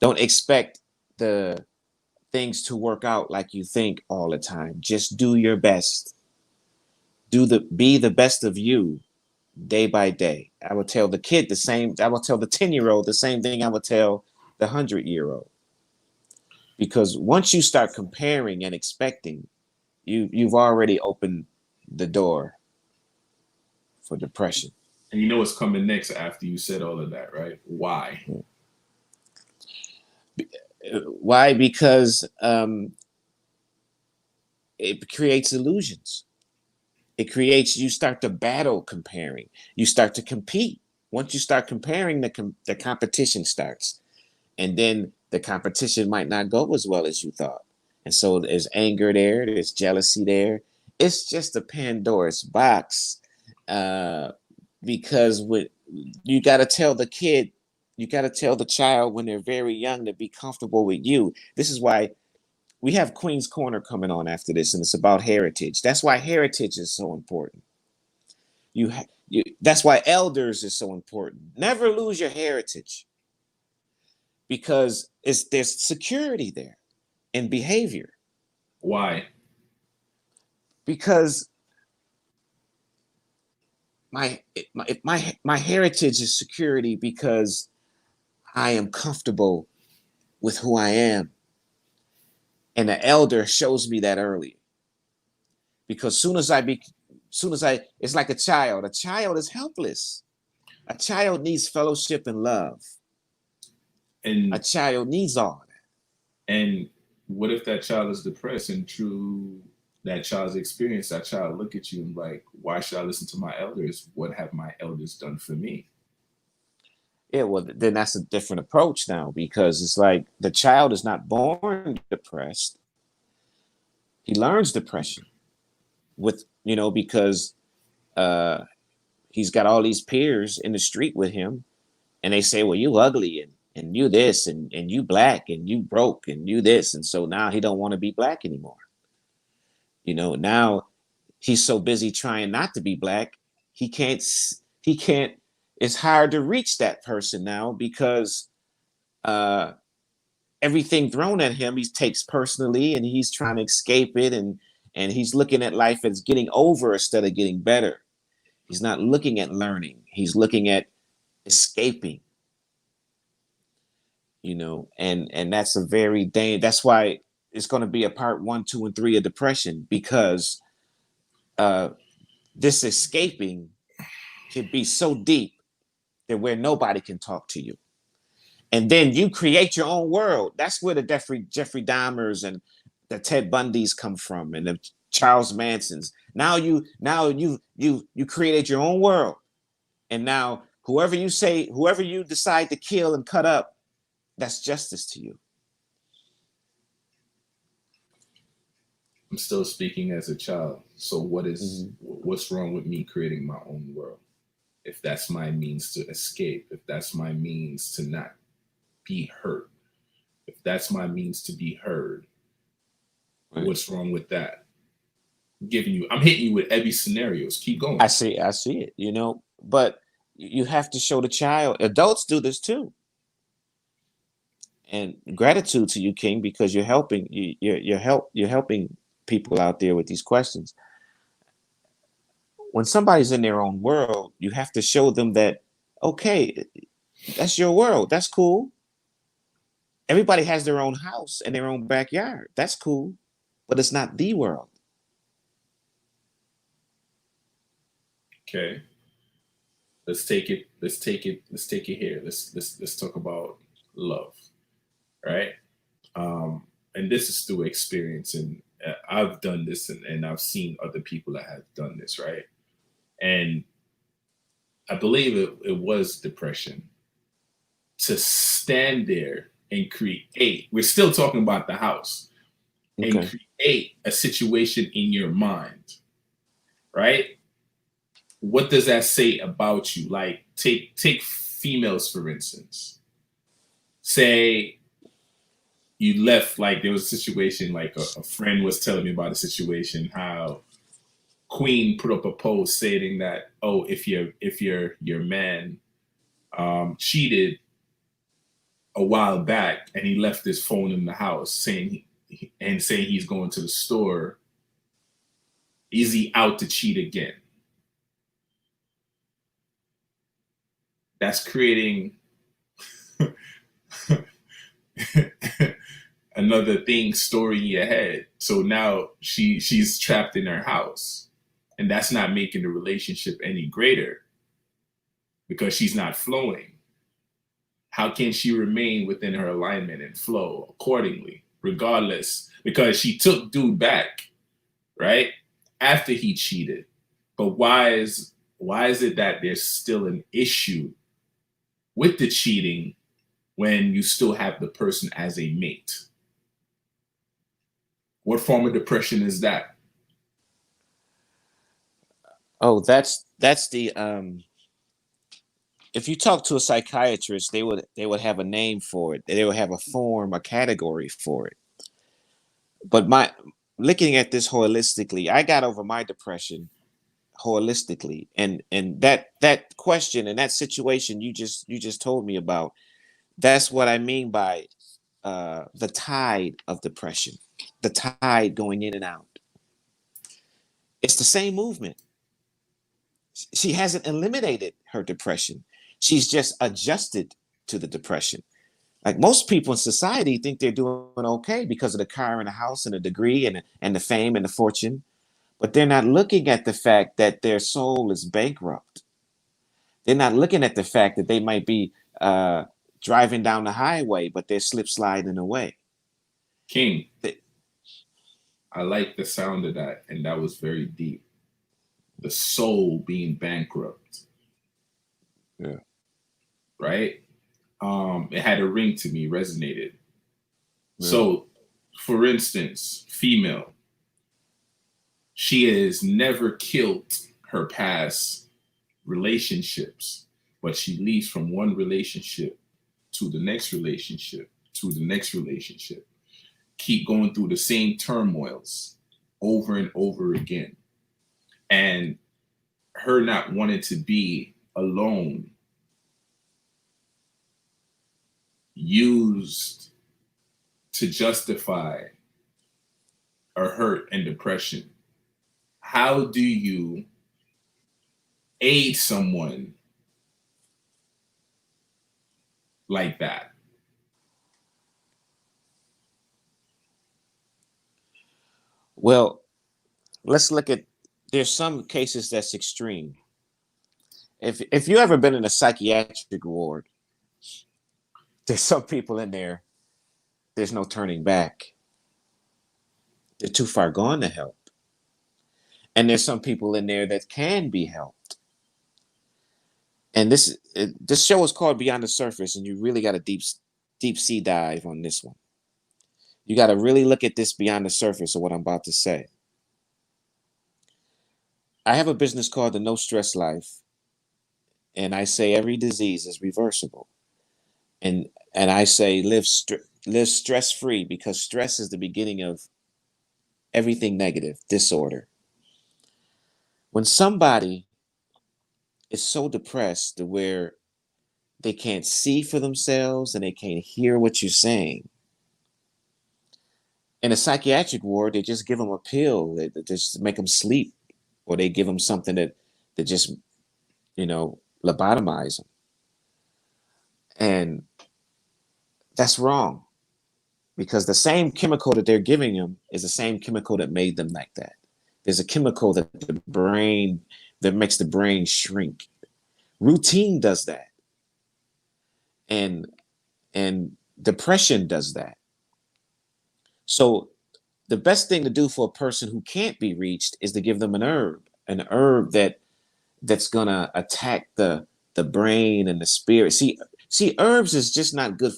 [SPEAKER 2] Don't expect the things to work out like you think all the time. Just do your best. Be the best of you day by day. I would tell the kid the same. I would tell the 10-year-old the same thing I would tell the 100-year-old. Because once you start comparing and expecting, you've already opened the door for depression.
[SPEAKER 1] And you know what's coming next after you said all of that, right? Why?
[SPEAKER 2] Why? Because it creates illusions. You start to battle comparing. You start to compete. Once you start comparing, the competition starts. And then the competition might not go as well as you thought. And so there's anger there, there's jealousy there. It's just a Pandora's box. Because you got to tell the kid, you got to tell the child when they're very young to be comfortable with you. This is why we have Queen's Corner coming on after this, and it's about heritage. That's why heritage is so important. That's why elders is so important. Never lose your heritage because there's security there in behavior.
[SPEAKER 1] Why?
[SPEAKER 2] Because my heritage is security because I am comfortable with who I am, and the elder shows me that early. Because soon as it's like a child. A child is helpless. A child needs fellowship and love. A
[SPEAKER 1] And
[SPEAKER 2] child needs all that.
[SPEAKER 1] and what if that child is depressed and through that child's experience, that child look at you and like, why should I listen to my elders? What have my elders done for me?
[SPEAKER 2] Yeah, well, then that's a different approach now because it's like the child is not born depressed. He learns depression with, because uh, he's got all these peers in the street with him, and they say, well, you ugly, and you this, and you black, and you broke, and you this. And so now he don't want to be black anymore. Now he's so busy trying not to be black, he can't, it's hard to reach that person now because uh, everything thrown at him he takes personally, and he's trying to escape it, and he's looking at life as getting over instead of getting better. He's not looking at learning. He's looking at escaping, and that's a very that's why it's going to be a part 1, 2, and 3 of depression, because this escaping can be so deep that where nobody can talk to you. And then you create your own world. That's where the Jeffrey Dahmers and the Ted Bundys come from, and the Charles Mansons. Now you created your own world, and now whoever you decide to kill and cut up, that's justice to you.
[SPEAKER 1] I'm still speaking as a child. So what's wrong with me creating my own world? If that's my means to escape, if that's my means to not be hurt, if that's my means to be heard, right. What's wrong with that? I'm hitting you with every scenarios. Keep going.
[SPEAKER 2] I see it, but you have to show the child. Adults do this too. And gratitude to you, King, because you're helping you're helping people out there with these questions. When somebody's in their own world, you have to show them that, okay, that's your world. That's cool. Everybody has their own house and their own backyard. That's cool, but it's not the world.
[SPEAKER 1] Okay. Let's take it here. Let's talk about love. Right? And this is through experience, and I've done this, and I've seen other people that have done this, right? And I believe it was depression to stand there and create. We're still talking about the house, okay, and create a situation in your mind, right? What does that say about you? Like, take females, for instance. Say you left, like there was a situation, like a friend was telling me about a situation, how Queen put up a post saying that, oh, if your man cheated a while back and he left his phone in the house, saying he's going to the store, is he out to cheat again? That's creating another thing storing your head. So now she's trapped in her house, and that's not making the relationship any greater because she's not flowing. How can she remain within her alignment and flow accordingly, regardless? Because she took dude back, right? After he cheated. But why is it that there's still an issue with the cheating when you still have the person as a mate? What form of depression is that?
[SPEAKER 2] Oh, that's the if you talk to a psychiatrist, they would have a name for it. They would have a form, a category for it. But looking at this holistically, I got over my depression holistically, and that question and that situation you just told me about, that's what I mean by the tide of depression, the tide going in and out. It's the same movement. She hasn't eliminated her depression. She's just adjusted to the depression. Like most people in society think they're doing okay because of the car and the house and the degree and the fame and the fortune, but they're not looking at the fact that their soul is bankrupt. They're not looking at the fact that they might be driving down the highway, but they're slip sliding away.
[SPEAKER 1] King, I like the sound of that, and that was very deep. The soul being bankrupt.
[SPEAKER 2] Yeah.
[SPEAKER 1] Right? It had a ring to me, resonated. Yeah. So, for instance, female, She has never killed her past relationships, but she leaves from one relationship to the next relationship to the next relationship, keep going through the same turmoils over and over again. And her not wanting to be alone used to justify her hurt and depression. How do you aid someone like that?
[SPEAKER 2] Well, let's look at, there's some cases that's extreme. If you ever been in a psychiatric ward, there's some people in there, there's no turning back. They're too far gone to help. And there's some people in there that can be helped. And this show is called Beyond the Surface, and you really got a deep sea dive on this one. You got to really look at this beyond the surface of what I'm about to say. I have a business called the No Stress Life, and I say every disease is reversible. And I say live stress free, because stress is the beginning of everything negative, disorder. When somebody is so depressed to where they can't see for themselves and they can't hear what you're saying, in a psychiatric ward, they just give them a pill that just make them sleep, or they give them something that just, lobotomize them. And that's wrong, because the same chemical that they're giving them is the same chemical that made them like that. There's a chemical that makes the brain shrink. Routine does that. And depression does that. So the best thing to do for a person who can't be reached is to give them an herb that's gonna attack the brain and the spirit. See, herbs is just not good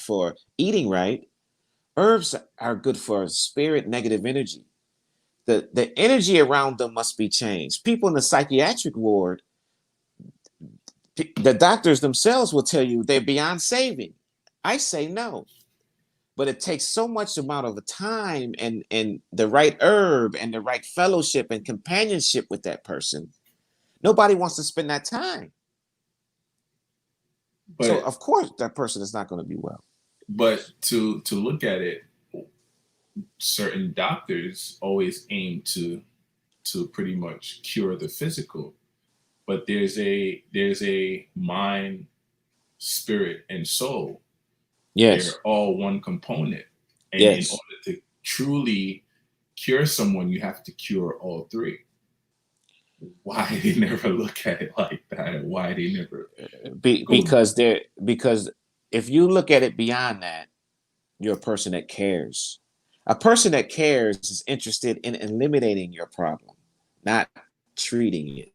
[SPEAKER 2] for eating right. Herbs are good for spirit, negative energy. The energy around them must be changed. People in the psychiatric ward, the doctors themselves will tell you they're beyond saving. I say no. But it takes so much amount of time and the right herb and the right fellowship and companionship with that person. Nobody wants to spend that time. So of course that person is not going to be well.
[SPEAKER 1] But to look at it, certain doctors always aim to pretty much cure the physical, but there's a mind, spirit, and soul.
[SPEAKER 2] Yes.
[SPEAKER 1] They're all one component. And
[SPEAKER 2] yes.
[SPEAKER 1] In order to truly cure someone, you have to cure all three. Why they never look at it like that? Why they never
[SPEAKER 2] because if you look at it beyond that, you're a person that cares. A person that cares is interested in eliminating your problem, not treating it.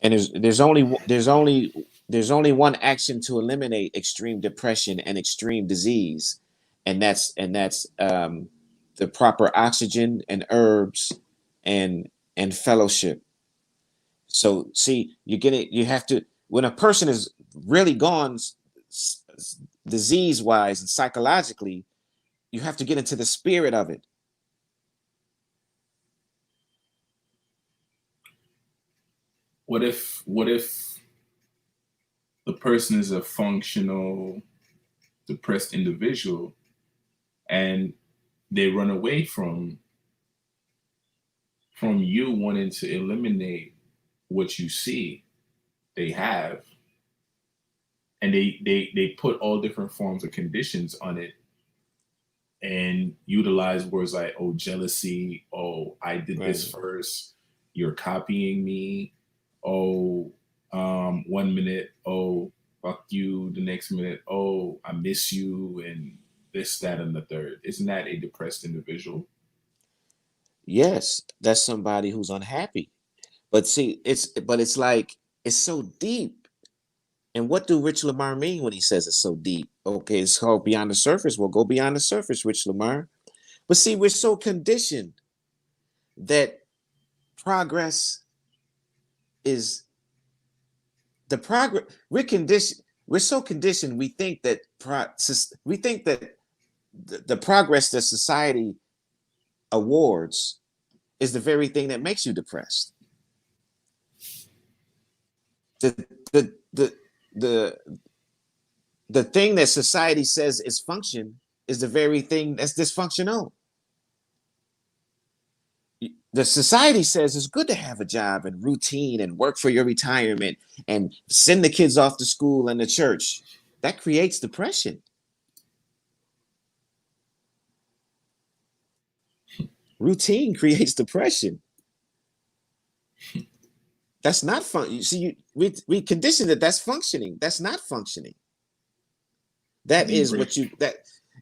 [SPEAKER 2] And there's only one action to eliminate extreme depression and extreme disease, and that's the proper oxygen and herbs and fellowship. So see, you have to, when a person is really gone disease wise and psychologically, you have to get into the spirit of it.
[SPEAKER 1] What if the person is a functional depressed individual and they run away from you wanting to eliminate what you see they have, and they put all different forms of conditions on it and utilize words like, oh, jealousy, oh, I did this first, you're copying me, oh, 1 minute, oh, fuck you, the next minute, oh, I miss you, and this, that, and the third. Isn't that a depressed individual?
[SPEAKER 2] Yes, that's somebody who's unhappy. But see, it's like, it's so deep. And what do Rich Lamar mean when he says it's so deep? Okay, it's called Beyond the Surface. Well, go beyond the surface, Rich Lamar. But see, we're so conditioned that progress is the progress. We're so conditioned. We think that the progress that society awards is the very thing that makes you depressed. The the the the the thing that society says is function is the very thing that's dysfunctional. The society says it's good to have a job and routine and work for your retirement and send the kids off to school and the church. That creates depression. Routine creates depression. That's not fun. You see, we condition that that's functioning. That's not functioning.
[SPEAKER 1] How
[SPEAKER 2] That
[SPEAKER 1] do you
[SPEAKER 2] is
[SPEAKER 1] break?
[SPEAKER 2] what you that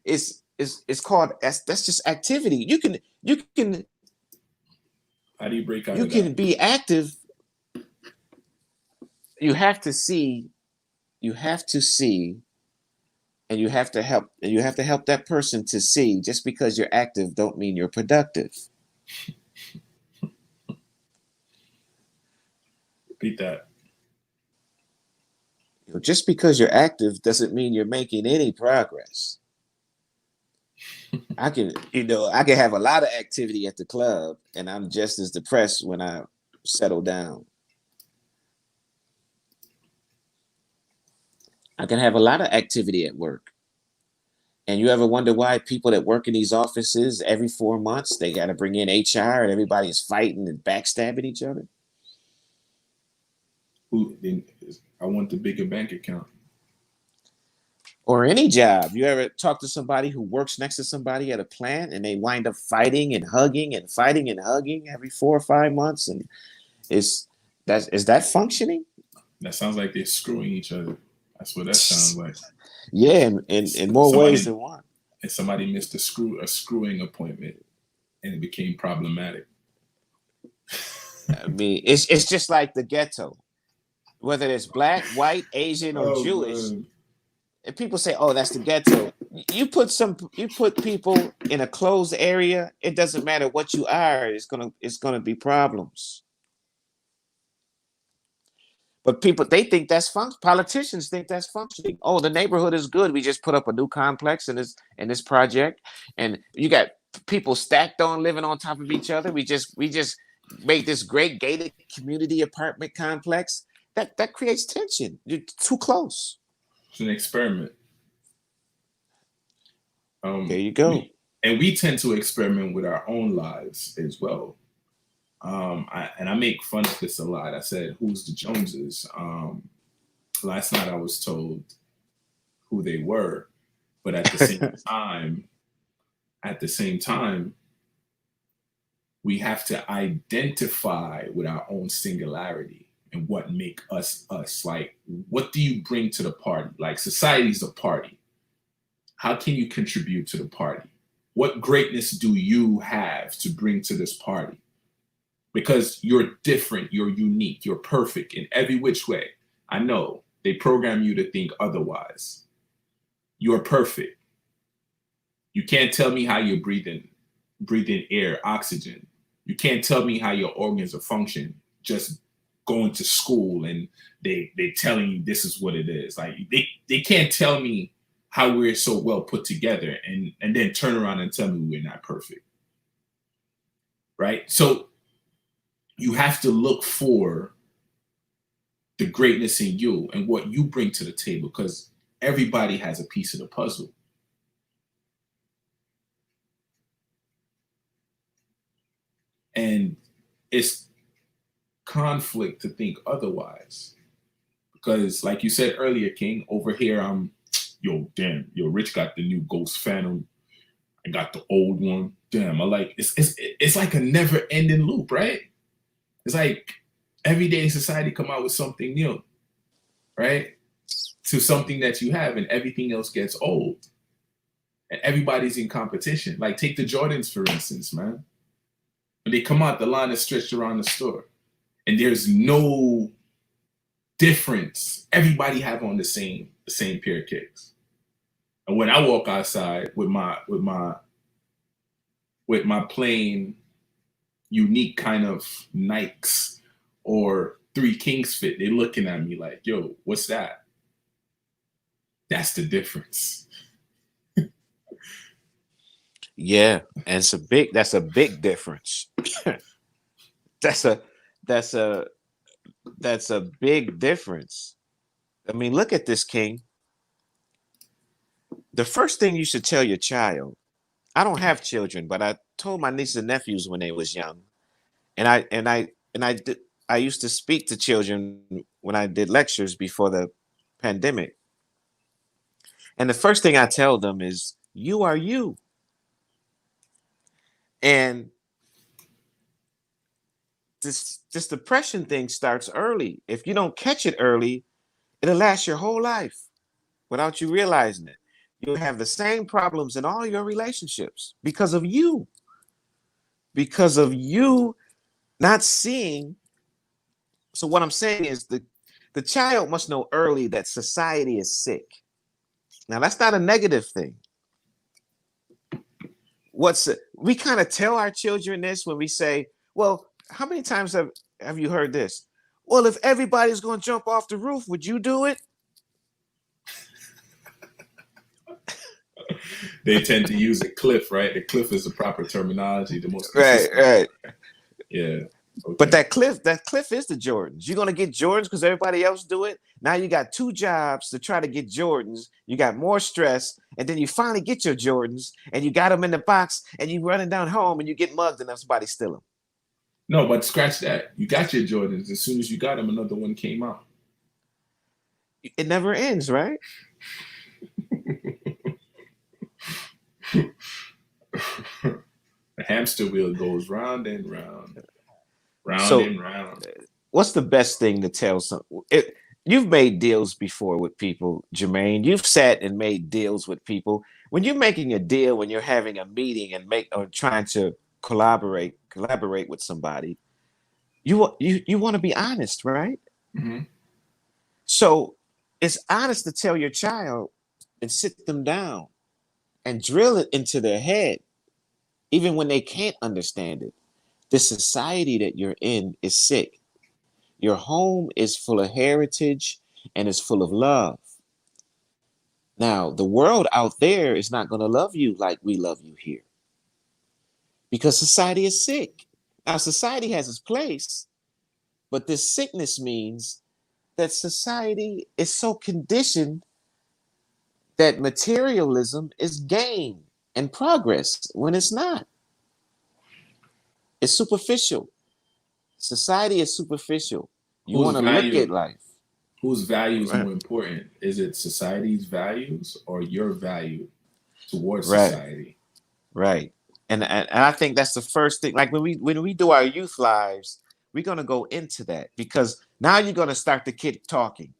[SPEAKER 2] is it's called that's just activity.
[SPEAKER 1] How do you break out
[SPEAKER 2] You
[SPEAKER 1] of that?
[SPEAKER 2] can be active. You have to see, you have to see, and you have to help, and you have to help that person to see just because you're active don't mean you're productive.
[SPEAKER 1] Repeat that.
[SPEAKER 2] Just because you're active doesn't mean you're making any progress. I can have a lot of activity at the club and I'm just as depressed when I settle down. I can have a lot of activity at work. And you ever wonder why people that work in these offices every 4 months, they got to bring in HR and everybody's fighting and backstabbing each other?
[SPEAKER 1] I want the bigger bank account.
[SPEAKER 2] Or any job. You ever talk to somebody who works next to somebody at a plant and they wind up fighting and hugging and fighting and hugging every 4 or 5 months? And is that functioning?
[SPEAKER 1] That sounds like they're screwing each other. That's what that sounds like.
[SPEAKER 2] Yeah, in more ways than one.
[SPEAKER 1] And somebody missed a screwing appointment, and it became problematic.
[SPEAKER 2] I mean, it's just like the ghetto, whether it's black, white, Asian, or Jewish.
[SPEAKER 1] Man.
[SPEAKER 2] And people say, "Oh, that's the ghetto." You put people in a closed area. It doesn't matter what you are. It's gonna be problems. But people, they think that's fun. Politicians think that's functioning. Oh, the neighborhood is good. We just put up a new complex in this project, and you got people stacked on living on top of each other. We just make this great gated community apartment complex. That creates tension. You're too close.
[SPEAKER 1] It's an experiment.
[SPEAKER 2] There you go.
[SPEAKER 1] We tend to experiment with our own lives as well. I make fun of this a lot. I said, "Who's the Joneses?" Last night I was told who they were, but at the same time, we have to identify with our own singularity and what make us us. Like, what do you bring to the party? Like, society's a party. How can you contribute to the party? What greatness do you have to bring to this party? Because you're different, you're unique, you're perfect in every which way. I know they program you to think otherwise. You're perfect. You can't tell me how you're breathing air, oxygen. You can't tell me how your organs are functioning just going to school and they telling you this is what it is. Like they can't tell me how we're so well put together and then turn around and tell me we're not perfect. Right? So you have to look for the greatness in you and what you bring to the table because everybody has a piece of the puzzle. And it's conflict to think otherwise. Because, like you said earlier, King, over here, Rich got the new Ghost Phantom. I got the old one. Damn, it's like a never ending loop, right? It's like every day society come out with something new, right? To something that you have, and everything else gets old. And everybody's in competition. Like, take the Jordans, for instance, man. When they come out, the line is stretched around the store. And there's no difference. Everybody have on the same pair of kicks. And when I walk outside with my with my plain, unique kind of Nikes or Three Kings fit, they're looking at me like, yo, what's that? That's the difference.
[SPEAKER 2] Yeah, and that's a big difference. that's a that's a that's a big difference. I mean, look at this, King. The first thing you should tell your child, I don't have children, but I told my nieces and nephews when they was young, and I used to speak to children when I did lectures before the pandemic. And the first thing I tell them is, you are you. And this depression thing starts early. If you don't catch it early, it'll last your whole life without you realizing it. You'll have the same problems in all your relationships because of you not seeing. So what I'm saying is the child must know early that society is sick. Now that's not a negative thing. We kind of tell our children this when we say, well, how many times have you heard this? Well, if everybody's going to jump off the roof, would you do it?
[SPEAKER 1] They tend to use a cliff, right? The cliff is the proper terminology, the most
[SPEAKER 2] Right,
[SPEAKER 1] consistent.
[SPEAKER 2] right.
[SPEAKER 1] Yeah. Okay.
[SPEAKER 2] But that cliff is the Jordans. You're gonna get Jordans because everybody else do it. Now you got two jobs to try to get Jordans. You got more stress, and then you finally get your Jordans, and you got them in the box, and you running down home, and you get mugged, and somebody steal them.
[SPEAKER 1] No, but scratch that. You got your Jordans. As soon as you got them, another one came out.
[SPEAKER 2] It never ends, right?
[SPEAKER 1] The hamster wheel goes round and round,
[SPEAKER 2] So
[SPEAKER 1] and round.
[SPEAKER 2] what's the best thing to tell you've made deals before with people, Jermaine. You've sat and made deals with people. When you're making a deal, when you're having a meeting and trying to collaborate with somebody, you want to be honest, right?
[SPEAKER 1] Mm-hmm.
[SPEAKER 2] So it's honest to tell your child and sit them down and drill it into their head, even when they can't understand it. The society that you're in is sick. Your home is full of heritage and is full of love. Now, the world out there is not going to love you like we love you here because society is sick. Now, society has its place, but this sickness means that society is so conditioned that materialism is gain and progress when it's not. It's superficial. Society is superficial. You want to look at life.
[SPEAKER 1] Whose value is more important? Is it society's values or your value towards society?
[SPEAKER 2] Right. And I think that's the first thing. Like when we do our youth lives, we're gonna go into that because now you're gonna start the kid talking.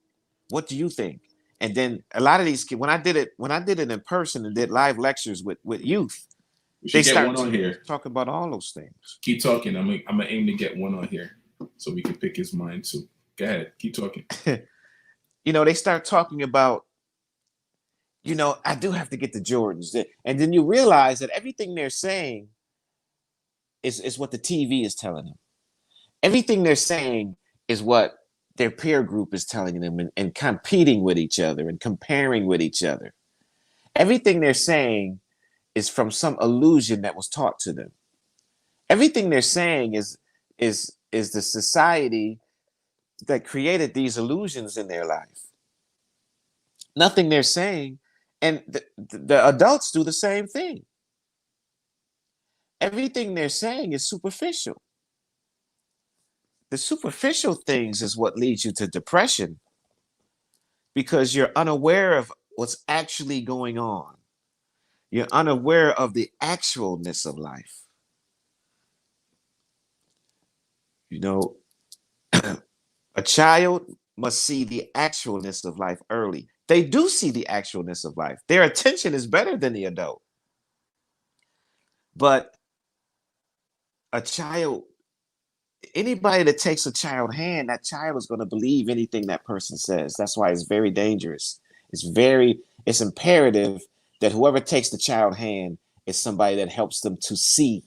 [SPEAKER 2] What do you think? And then a lot of these kids, when I did it in person and did live lectures with youth,
[SPEAKER 1] they start one on here.
[SPEAKER 2] Talk about all those things.
[SPEAKER 1] Keep talking. I'm gonna aim to get one on here so we can pick his mind too. Go ahead. Keep talking.
[SPEAKER 2] They start talking about, I do have to get the Jordans. And then you realize that everything they're saying is what the TV is telling them. Everything they're saying is what their peer group is telling them and competing with each other and comparing with each other. Everything they're saying is from some illusion that was taught to them. Everything they're saying is the society that created these illusions in their life. Nothing they're saying, and the adults do the same thing. Everything they're saying is superficial. The superficial things is what leads you to depression because you're unaware of what's actually going on. You're unaware of the actualness of life. A child must see the actualness of life early. They do see the actualness of life. Their attention is better than the adult. But anybody that takes a child hand, that child is going to believe anything that person says. That's why it's very dangerous. It's imperative that whoever takes the child hand It's somebody that helps them to see.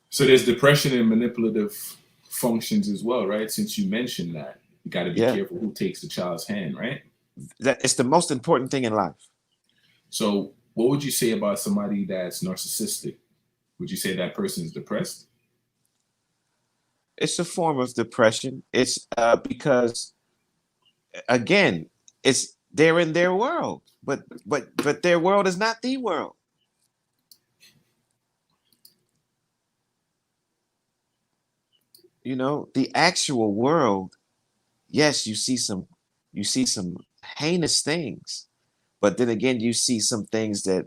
[SPEAKER 1] So there's depression and manipulative functions as well, right? Since you mentioned that, you got to be
[SPEAKER 2] Yeah,
[SPEAKER 1] careful who takes the child's hand, right?
[SPEAKER 2] that it's the most important thing in life.
[SPEAKER 1] So what would you say about somebody that's narcissistic? Would you say that person is depressed?
[SPEAKER 2] It's a form of depression. It's because again, it's they're in their world, but their world is not the world. You know, the actual world. Yes, you see some heinous things, but then again, you see some things that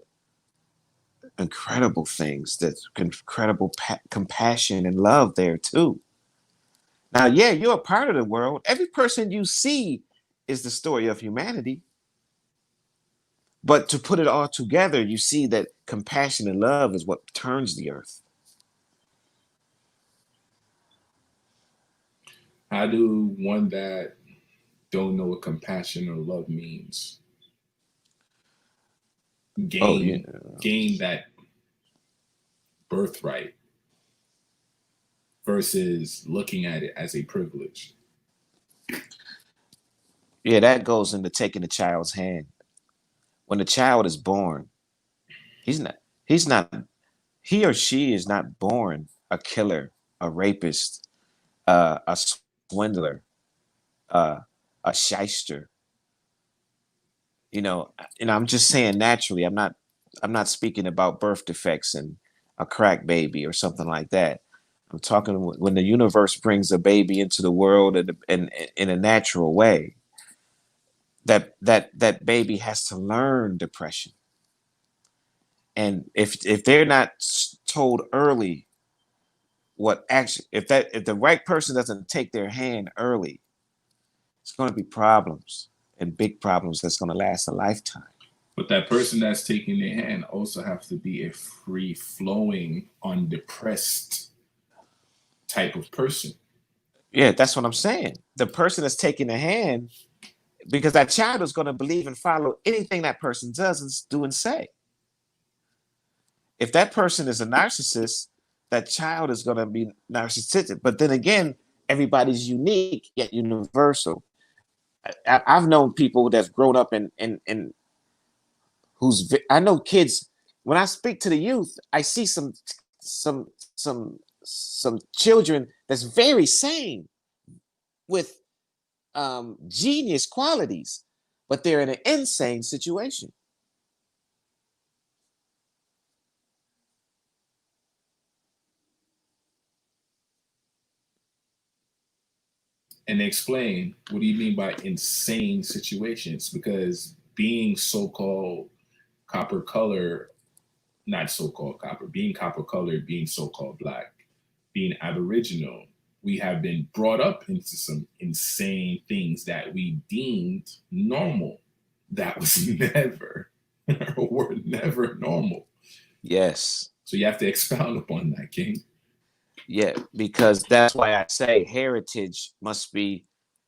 [SPEAKER 2] incredible things, that incredible compassion and love there too. Now, yeah, you're a part of the world. Every person you see is the story of humanity. But to put it all together, you see that compassion and love is what turns the earth.
[SPEAKER 1] How do one that don't know what compassion or love means
[SPEAKER 2] Oh, yeah.
[SPEAKER 1] gain that birthright versus looking at it as a privilege?
[SPEAKER 2] Yeah, that goes into taking the child's hand. When the child is born, he's not, he's not, he or she is not born a killer, a rapist, a swindler, uh, a shyster. You know, and I'm just saying naturally. I'm not speaking about birth defects and a crack baby or something like that. I'm talking when the universe brings a baby into the world in a natural way. That baby has to learn depression, and if they're not told early what actually if the right person doesn't take their hand early, it's going to be problems and big problems that's going to last a lifetime.
[SPEAKER 1] But that person that's taking their hand also have to be a free flowing, undepressed type of person.
[SPEAKER 2] Yeah, that's what I'm saying. The person that's taking a hand, because that child is going to believe and follow anything that person does and do and say. If that person is a narcissist, that child is going to be narcissistic. But then again, everybody's unique yet universal. I've known people that's grown up in who's I know kids. When I speak to the youth, I see some some some children that's very sane with genius qualities, but they're in an insane situation.
[SPEAKER 1] And explain, what do you mean by insane situations? Because being so-called copper color, not so-called copper, being copper colored, being so-called black, being aboriginal, we have been brought up into some insane things that we deemed normal. That was never were never normal.
[SPEAKER 2] Yes.
[SPEAKER 1] So you have to expound upon that, King.
[SPEAKER 2] Yeah, because that's why I say heritage must be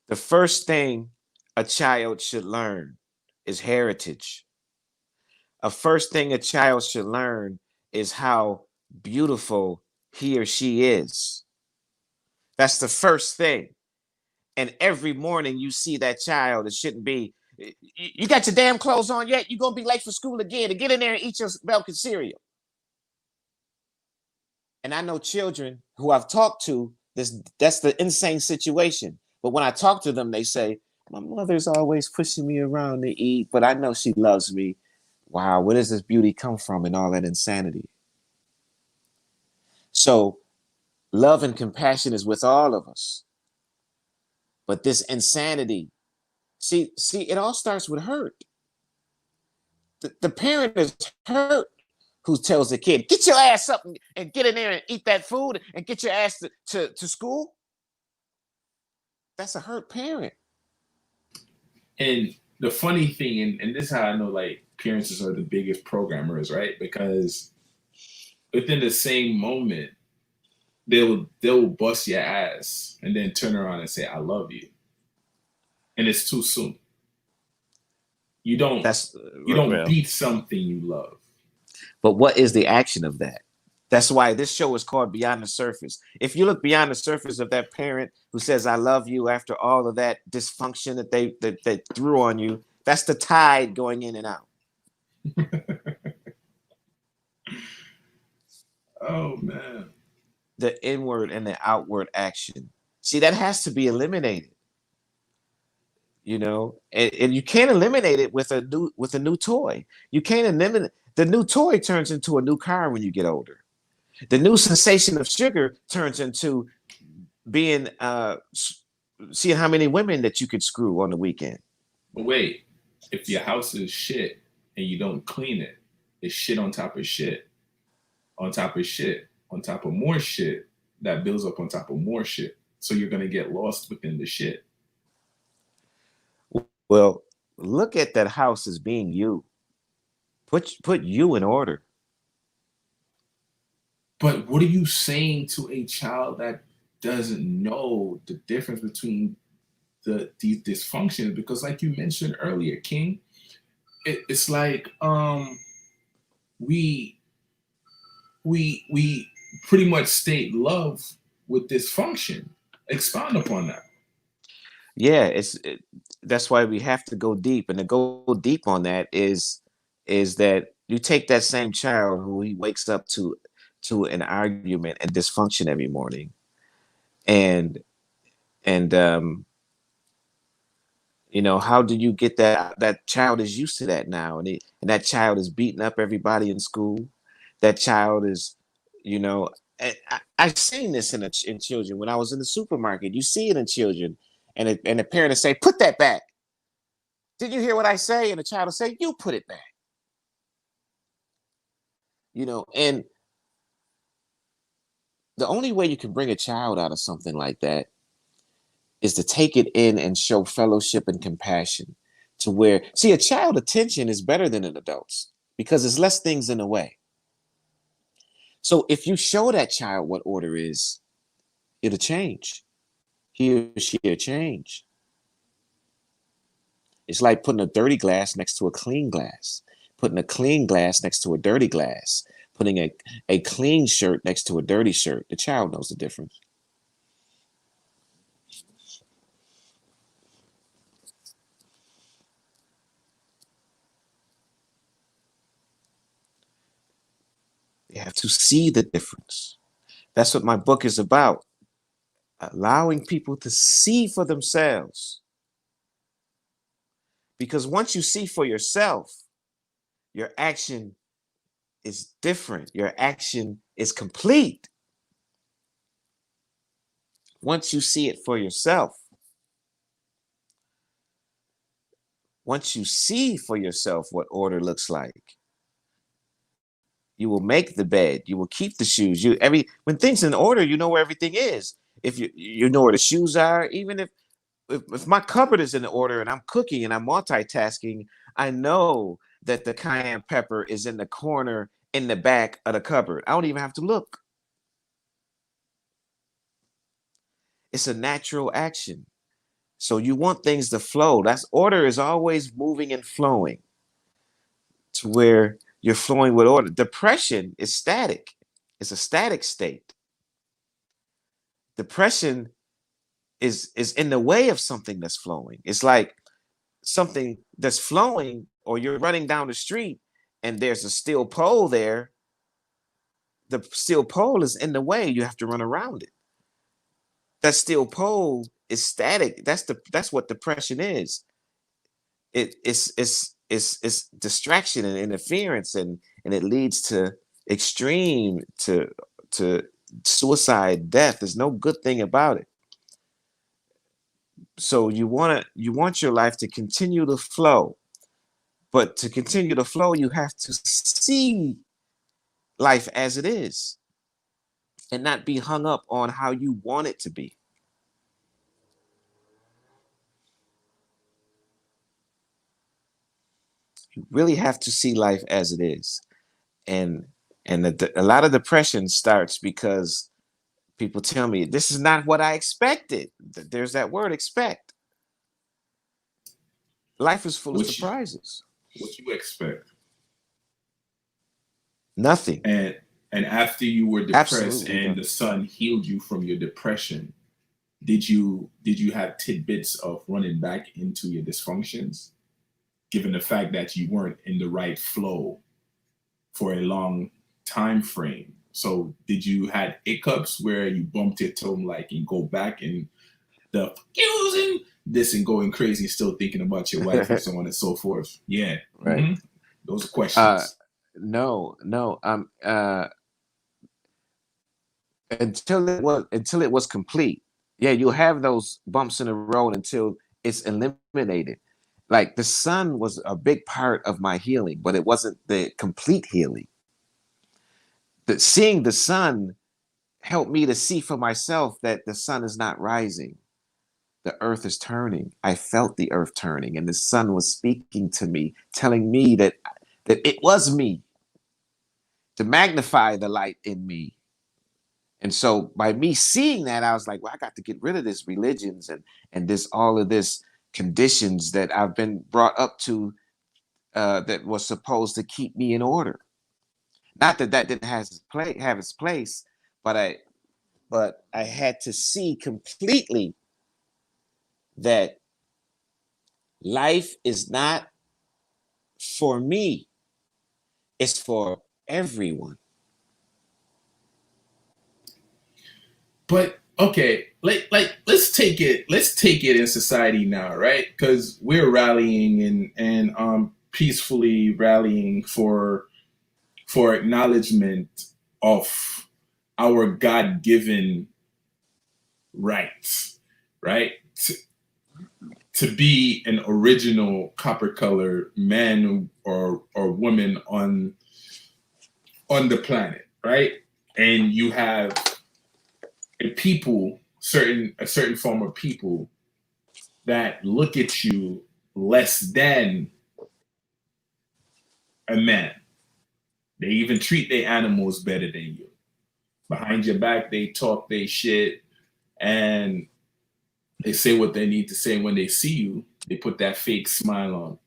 [SPEAKER 2] the first thing a child should learn is heritage. A first thing a child should learn is how beautiful he or she is. That's the first thing. And every morning you see that child, it shouldn't be, you got your damn clothes on yet? You're going to be late for school again. To get in there and eat your milk and cereal. And I know children who I've talked to, that's the insane situation. But when I talk to them, they say, my mother's always pushing me around to eat, but I know she loves me. Wow, where does this beauty come from and all that insanity? So love and compassion is with all of us. But this insanity, see, it all starts with hurt. The parent is hurt who tells the kid, get your ass up and get in there and eat that food and get your ass to school. That's a hurt parent.
[SPEAKER 1] And the funny thing, and this is how I know like parents are the biggest programmers, right? Because within the same moment, they'll bust your ass and then turn around and say, I love you. And it's too soon. You don't
[SPEAKER 2] That's
[SPEAKER 1] you don't
[SPEAKER 2] well,
[SPEAKER 1] beat something you love.
[SPEAKER 2] but what is the action of that? That's why this show is called Beyond the Surface. If you look beyond the surface of that parent who says "I love you" after all of that dysfunction that they threw on you, that's the tide going in and out.
[SPEAKER 1] Oh man.
[SPEAKER 2] The inward and the outward action. See, that has to be eliminated. And you can't eliminate it with a new toy. You can't eliminate the new toy turns into a new car when you get older. The new sensation of sugar turns into being seeing how many women that you could screw on the weekend.
[SPEAKER 1] But wait, if your house is shit and you don't clean it, it's shit on top of shit, on top of shit, on top of more shit that builds up on top of more shit. So you're gonna get lost within the shit.
[SPEAKER 2] Well, look at that house as being you. Put you in order.
[SPEAKER 1] But what are you saying to a child that doesn't know the difference between these dysfunctions? Because, like you mentioned earlier, King, it's like we we pretty much state love with dysfunction. Expound upon that.
[SPEAKER 2] Yeah, that's why we have to go deep, and to go deep on that is that you take that same child who he wakes up to an argument and dysfunction every morning, and and how do you get that child is used to that now, and that child is beating up everybody in school. That child is, you know and I've seen this in children. When I was in the supermarket, you see it in children, and the parent will say, "Put that back. Did you hear what I say?" And the child will say, "You put it back." And the only way you can bring a child out of something like that is to take it in and show fellowship and compassion, to where, see, a child attention is better than an adult's because there's less things in the way. So if you show that child what order is, it'll change. He or she will change. It's like putting a dirty glass next to a clean glass, putting a clean glass next to a dirty glass, putting a clean shirt next to a dirty shirt. The child knows the difference. They have to see the difference. That's what my book is about. Allowing people to see for themselves. Because once you see for yourself, your action is different. Your action is complete. Once you see it for yourself, once you see for yourself what order looks like, you will make the bed. You will keep the shoes. When things in order, you know where everything is. If you know where the shoes are, even if my cupboard is in order and I'm cooking and I'm multitasking, I know that the cayenne pepper is in the corner in the back of the cupboard. I don't even have to look. It's a natural action. So you want things to flow. That's order is always moving and flowing to where you're flowing with order. Depression is static. It's a static state. Depression is in the way of something that's flowing. It's like something that's flowing, or you're running down the street and there's a steel pole there. The steel pole is in the way. You have to run around it. That steel pole is static. That's what depression is. It's distraction and interference, and it leads to extreme to suicide, death. There's no good thing about it. So you want your life to continue to flow, but to continue to flow, you have to see life as it is and not be hung up on how you want it to be. You really have to see life as it is. And a lot of depression starts because people tell me this is not what I expected. There's that word expect. Life is full of
[SPEAKER 1] What you
[SPEAKER 2] surprises.
[SPEAKER 1] what you expect?
[SPEAKER 2] Nothing.
[SPEAKER 1] And after you were depressed
[SPEAKER 2] Absolutely
[SPEAKER 1] and the
[SPEAKER 2] nothing.
[SPEAKER 1] sun healed you from your depression, did you have tidbits of running back into your dysfunctions, given the fact that you weren't in the right flow for a long time frame? So did you had hiccups where you bumped your toe like and go back and the using this and going crazy, still thinking about your wife and so on and so forth? Yeah.
[SPEAKER 2] Right.
[SPEAKER 1] Those are
[SPEAKER 2] Uh,
[SPEAKER 1] questions.
[SPEAKER 2] no, no. Until it was complete. Yeah, you'll have those bumps in the road until it's eliminated. Like the sun was a big part of my healing, but it wasn't the complete healing. Seeing the sun helped me to see for myself that the sun is not rising. The earth is turning. I felt the earth turning, and the sun was speaking to me, telling me that it was me, to magnify the light in me. And so by me seeing that, I was like, well, I got to get rid of this religions and this all of this conditions that I've been brought up to, that was supposed to keep me in order. Not that that didn't have its place, but I had to see completely that life is not for me, it's for everyone.
[SPEAKER 1] But okay, let's take it in society now, right? Because we're rallying and peacefully rallying for acknowledgement of our God-given rights, right? To be an original copper color man or woman on the planet, right? And you have a certain form of people that look at you less than a man. They even treat their animals better than you. Behind your back, they talk they shit and they say what they need to say. When they see you, they put that fake smile on,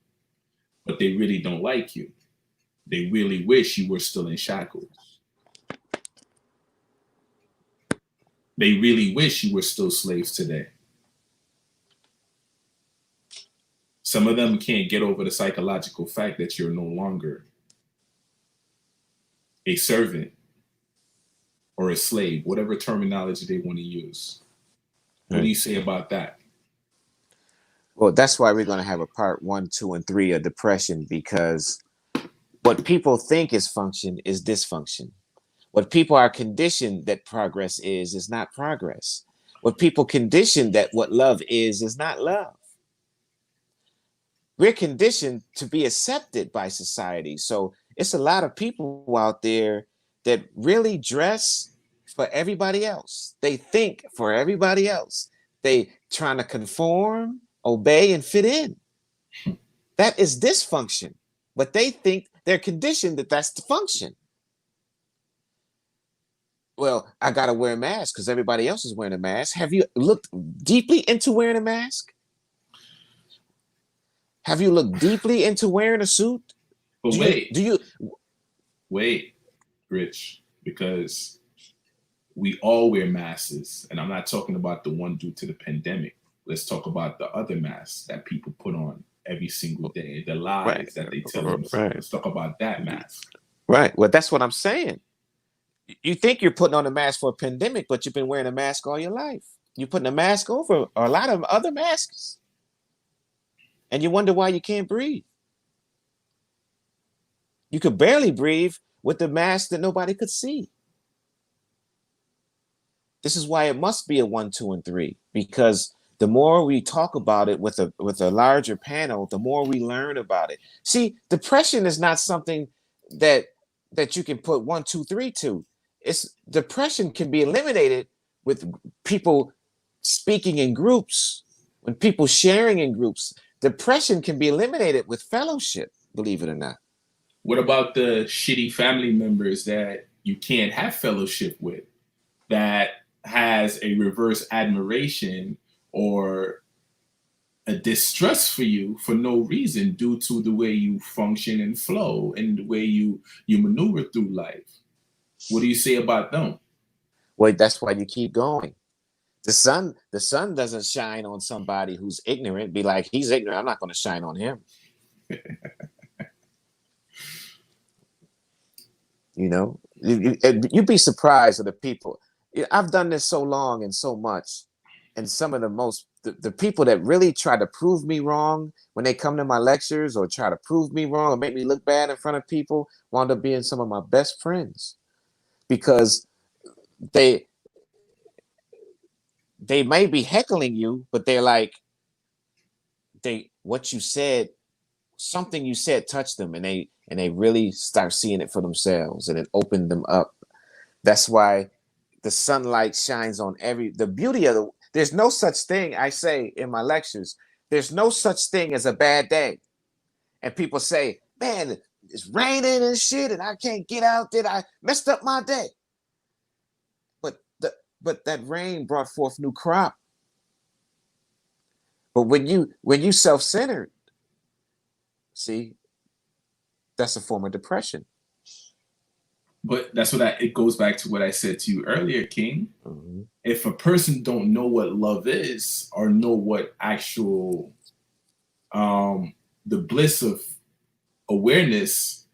[SPEAKER 1] but they really don't like you. They really wish you were still in shackles. They really wish you were still slaves today. Some of them can't get over the psychological fact that you're no longer a servant or a slave, whatever terminology they want to use. What do
[SPEAKER 2] Right.
[SPEAKER 1] you say about that?
[SPEAKER 2] Well, that's why we're going to have a part 1, 2, and 3 of depression, because what people think is function is dysfunction. What people are conditioned that progress is not progress. What people conditioned that what love is not love. We're conditioned to be accepted by society. So it's a lot of people out there that really dress for everybody else. They think for everybody else. They trying to conform, obey, and fit in. That is dysfunction. But they think they're conditioned that that's the function. Well, I gotta wear a mask because everybody else is wearing a mask. Have you looked deeply into wearing a mask? Have you looked deeply into wearing a suit?
[SPEAKER 1] But
[SPEAKER 2] Do you
[SPEAKER 1] wait,
[SPEAKER 2] do you
[SPEAKER 1] wait, Rich, because we all wear masks, and I'm not talking about the one due to the pandemic. Let's talk about the other masks that people put on every single day, the
[SPEAKER 2] right,
[SPEAKER 1] lies that they tell themselves.
[SPEAKER 2] right,
[SPEAKER 1] Let's talk about that mask.
[SPEAKER 2] right. Well, that's what I'm saying. You think you're putting on a mask for a pandemic, but you've been wearing a mask all your life. You're putting a mask over a lot of other masks, and you wonder why you can't breathe. You could barely breathe with the mask that nobody could see. This is why it must be a 1, 2, and 3, because the more we talk about it with a larger panel, the more we learn about it. See, depression is not something that that you can put 1, 2, 3 to. It's depression can be eliminated with people speaking in groups, when people sharing in groups. Depression can be eliminated with fellowship, believe it or not.
[SPEAKER 1] What about the shitty family members that you can't have fellowship with, that has a reverse admiration or a distrust for you for no reason due to the way you function and flow and the way you maneuver through life. What do you say about them?
[SPEAKER 2] Well, that's why you keep going. The sun doesn't shine on somebody who's ignorant. Be like, he's ignorant. I'm not going to shine on him. You know, you'd be surprised at the people. I've done this so long and so much, and some of the people that really try to prove me wrong when they come to my lectures or try to prove me wrong or make me look bad in front of people wound up being some of my best friends because they they may be heckling you, but they're like what you said, something you said touched them, and they really start seeing it for themselves, and it opened them up. That's why the sunlight shines on the beauty of there's no such thing, I say in my lectures, there's no such thing as a bad day. And people say, man, it's raining and shit and I can't get out there, I messed up my day. But that rain brought forth new crop. But when you self-centered, see, that's a form of depression.
[SPEAKER 1] But that's it goes back to what I said to you earlier, King.
[SPEAKER 2] Mm-hmm.
[SPEAKER 1] If a person don't know what love is or know what actual the bliss of awareness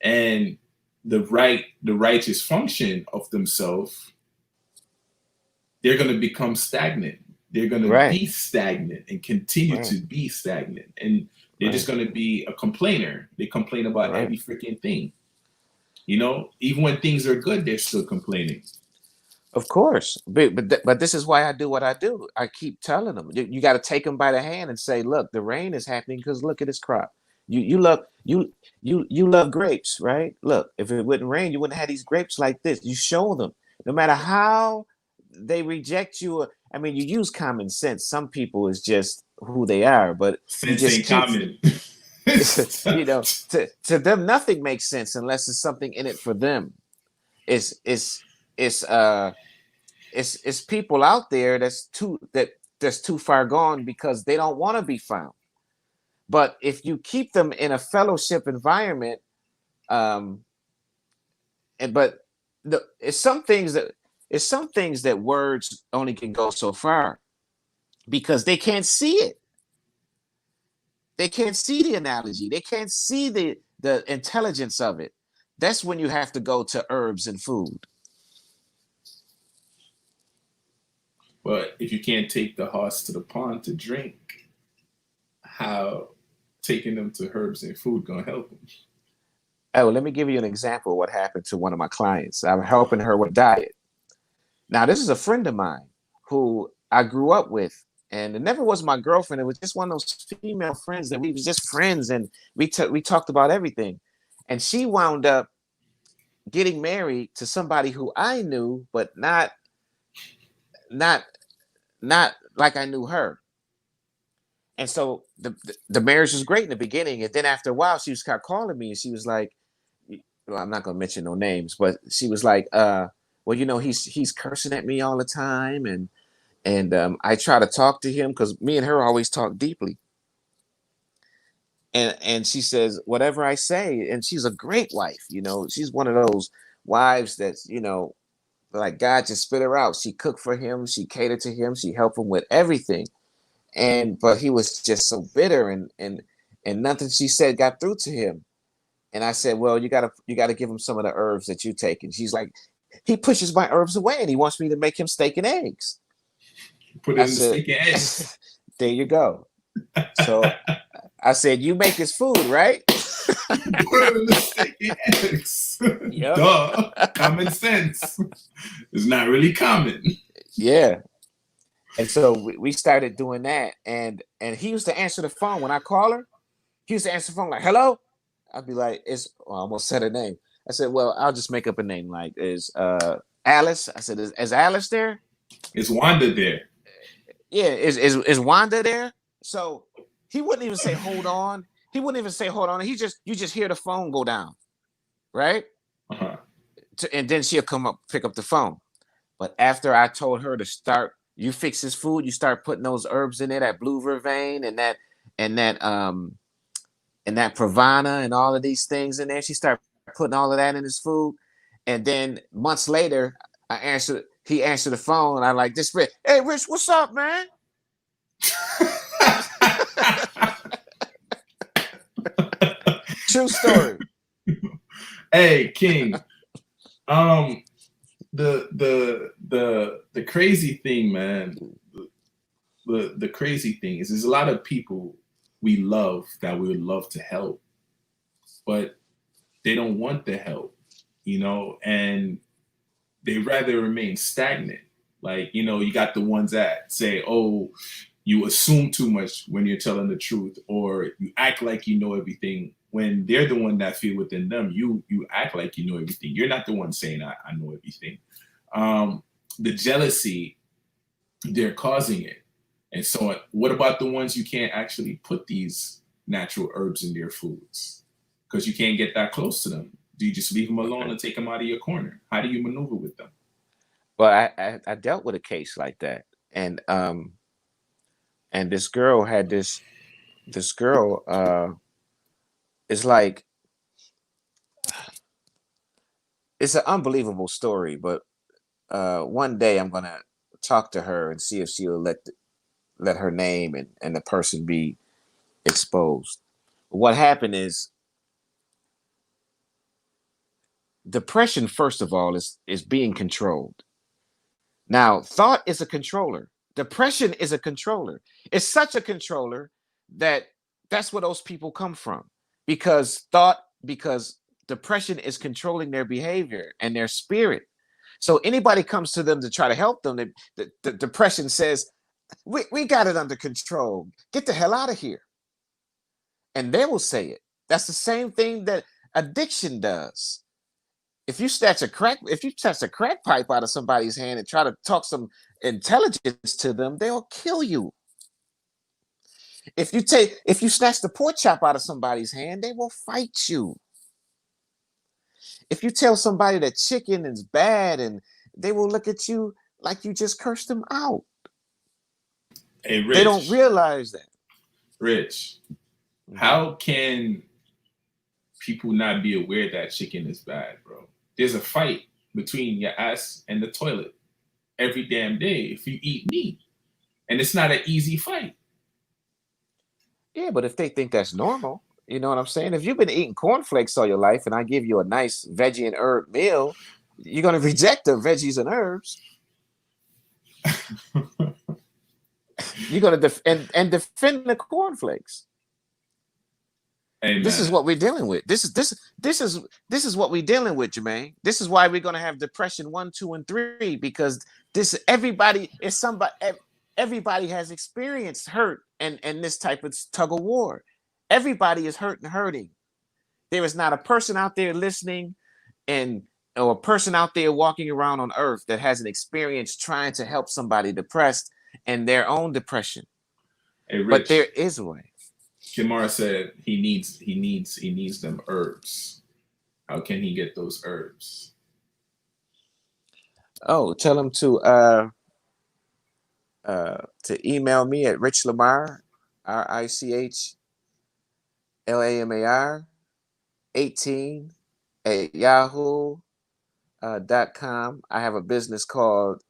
[SPEAKER 1] and the righteous function of themselves, they're going to become stagnant. They're going to be stagnant and continue to be stagnant. And they're just going to be a complainer. They complain about every freaking thing. You know, even when things are good, they're still complaining.
[SPEAKER 2] Of course. But this is why I do what I do. I keep telling them, you got to take them by the hand and say, look, the rain is happening because look at this crop. You love grapes, right? Look, if it wouldn't rain, you wouldn't have these grapes like this. You show them, no matter how they reject you. I mean, you use common sense. Some people is just who they are, but
[SPEAKER 1] sense you just ain't common.
[SPEAKER 2] You know, to them, nothing makes sense unless there's something in it for them. It's people out there that's too far gone because they don't want to be found. But if you keep them in a fellowship environment, it's some things that words only can go so far because they can't see it. They can't see the analogy. They can't see the intelligence of it. That's when you have to go to herbs and food.
[SPEAKER 1] But if you can't take the horse to the pond to drink, how taking them to herbs and food gonna help them?
[SPEAKER 2] Oh, let me give you an example of what happened to one of my clients. I'm helping her with diet. Now, this is a friend of mine who I grew up with. And it never was my girlfriend. It was just one of those female friends that we was just friends, and we talked about everything. And she wound up getting married to somebody who I knew, but not like I knew her. And so the marriage was great in the beginning, and then after a while, she was kind of calling me, and she was like, well, I'm not gonna mention no names, but she was like, well, you know, he's cursing at me all the time, and I try to talk to him because me and her always talk deeply. And she says, whatever I say, and she's a great wife, you know, she's one of those wives that's, you know, like God just spit her out. She cooked for him, she catered to him, she helped him with everything. But he was just so bitter and nothing she said got through to him. And I said, well, you gotta give him some of the herbs that you take. And she's like, he pushes my herbs away and he wants me to make him steak and eggs.
[SPEAKER 1] Put it in the steak and eggs.
[SPEAKER 2] There you go. So I said, you make his food, right?
[SPEAKER 1] Put it in the steak and eggs. Yep. Duh. Common sense. It's not really common.
[SPEAKER 2] Yeah. And so we started doing that. And he used to answer the phone when I call her. He used to answer the phone like, hello? I'd be like, I almost said her name. I said, well, I'll just make up a name. Like, is Alice? I said, is Alice there?
[SPEAKER 1] Is Wanda there?
[SPEAKER 2] Yeah, is Wanda there? So he wouldn't even say, hold on. He wouldn't even say, hold on. You just hear the phone go down, right?
[SPEAKER 1] Uh-huh.
[SPEAKER 2] And then she'll come up, pick up the phone. But after I told her to start You fix his food, you start putting those herbs in there, that blue vervain and that and that Pravana and all of these things in there. She started putting all of that in his food. And then months later, he answered the phone. I like this Rich. Hey Rich, what's up, man? True story.
[SPEAKER 1] Hey, King. Um, the crazy thing, man. The crazy thing is, there's a lot of people we love that we would love to help, but they don't want the help, and they rather remain stagnant. Like, you got the ones that say, "Oh, you assume too much when you're telling the truth," or you act like you know everything when they're the one that feel within them. You act like you know everything. You're not the one saying, I know everything. The jealousy, they're causing it. And so, what about the ones you can't actually put these natural herbs in their foods because you can't get that close to them? Do you just leave them alone and take them out of your corner? How do you maneuver with them?
[SPEAKER 2] Well, I dealt with a case like that, and this girl had this girl it's like it's an unbelievable story, but one day I'm gonna talk to her and see if she'll let her name and the person be exposed. What happened is depression, first of all, is being controlled. Now, thought is a controller. Depression is a controller. It's such a controller that that's where those people come from. Because depression is controlling their behavior and their spirit. So anybody comes to them to try to help them, the depression says, we got it under control. Get the hell out of here. And they will say it. That's the same thing that addiction does. If you snatch a crack pipe out of somebody's hand and try to talk some intelligence to them, they'll kill you. If you snatch the pork chop out of somebody's hand, they will fight you. If you tell somebody that chicken is bad, and they will look at you like you just cursed them out.
[SPEAKER 1] Hey, Rich.
[SPEAKER 2] They don't realize that.
[SPEAKER 1] Rich, how can people not be aware that chicken is bad, bro? There's a fight between your ass and the toilet every damn day if you eat meat. And it's not an easy fight.
[SPEAKER 2] Yeah, but if they think that's normal, you know what I'm saying? If you've been eating cornflakes all your life and I give you a nice veggie and herb meal, you're going to reject the veggies and herbs. You're going to defend the cornflakes.
[SPEAKER 1] Amen.
[SPEAKER 2] This is what we're dealing with. This is what we're dealing with, Jermaine. This is why we're going to have depression 1, 2, and 3, because everybody has experienced hurt and this type of tug of war. Everybody is hurt and hurting. There is not a person out there listening or a person out there walking around on earth that hasn't experienced trying to help somebody depressed and their own depression.
[SPEAKER 1] Hey, Rich,
[SPEAKER 2] but there is a way.
[SPEAKER 1] Kimara said he needs them herbs. How can he get those herbs?
[SPEAKER 2] Oh, tell him to email me at Rich Lamar, RICHLAMAR 18 at yahoo.com. I have a business called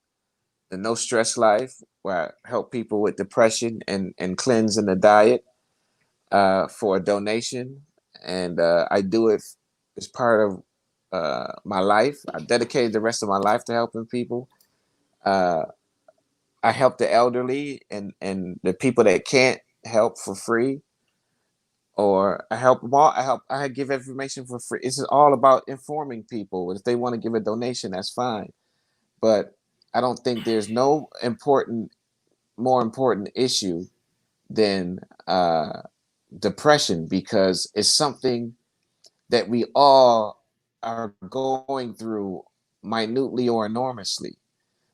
[SPEAKER 2] the No Stress Life, where I help people with depression and cleansing the diet for a donation. And I do it as part of my life. I dedicated the rest of my life to helping people. I help the elderly and the people that can't help for free, or I help them all. I give information for free. It's all about informing people. If they want to give a donation, that's fine. But I don't think there's no more important issue than depression, because it's something that we all are going through minutely or enormously.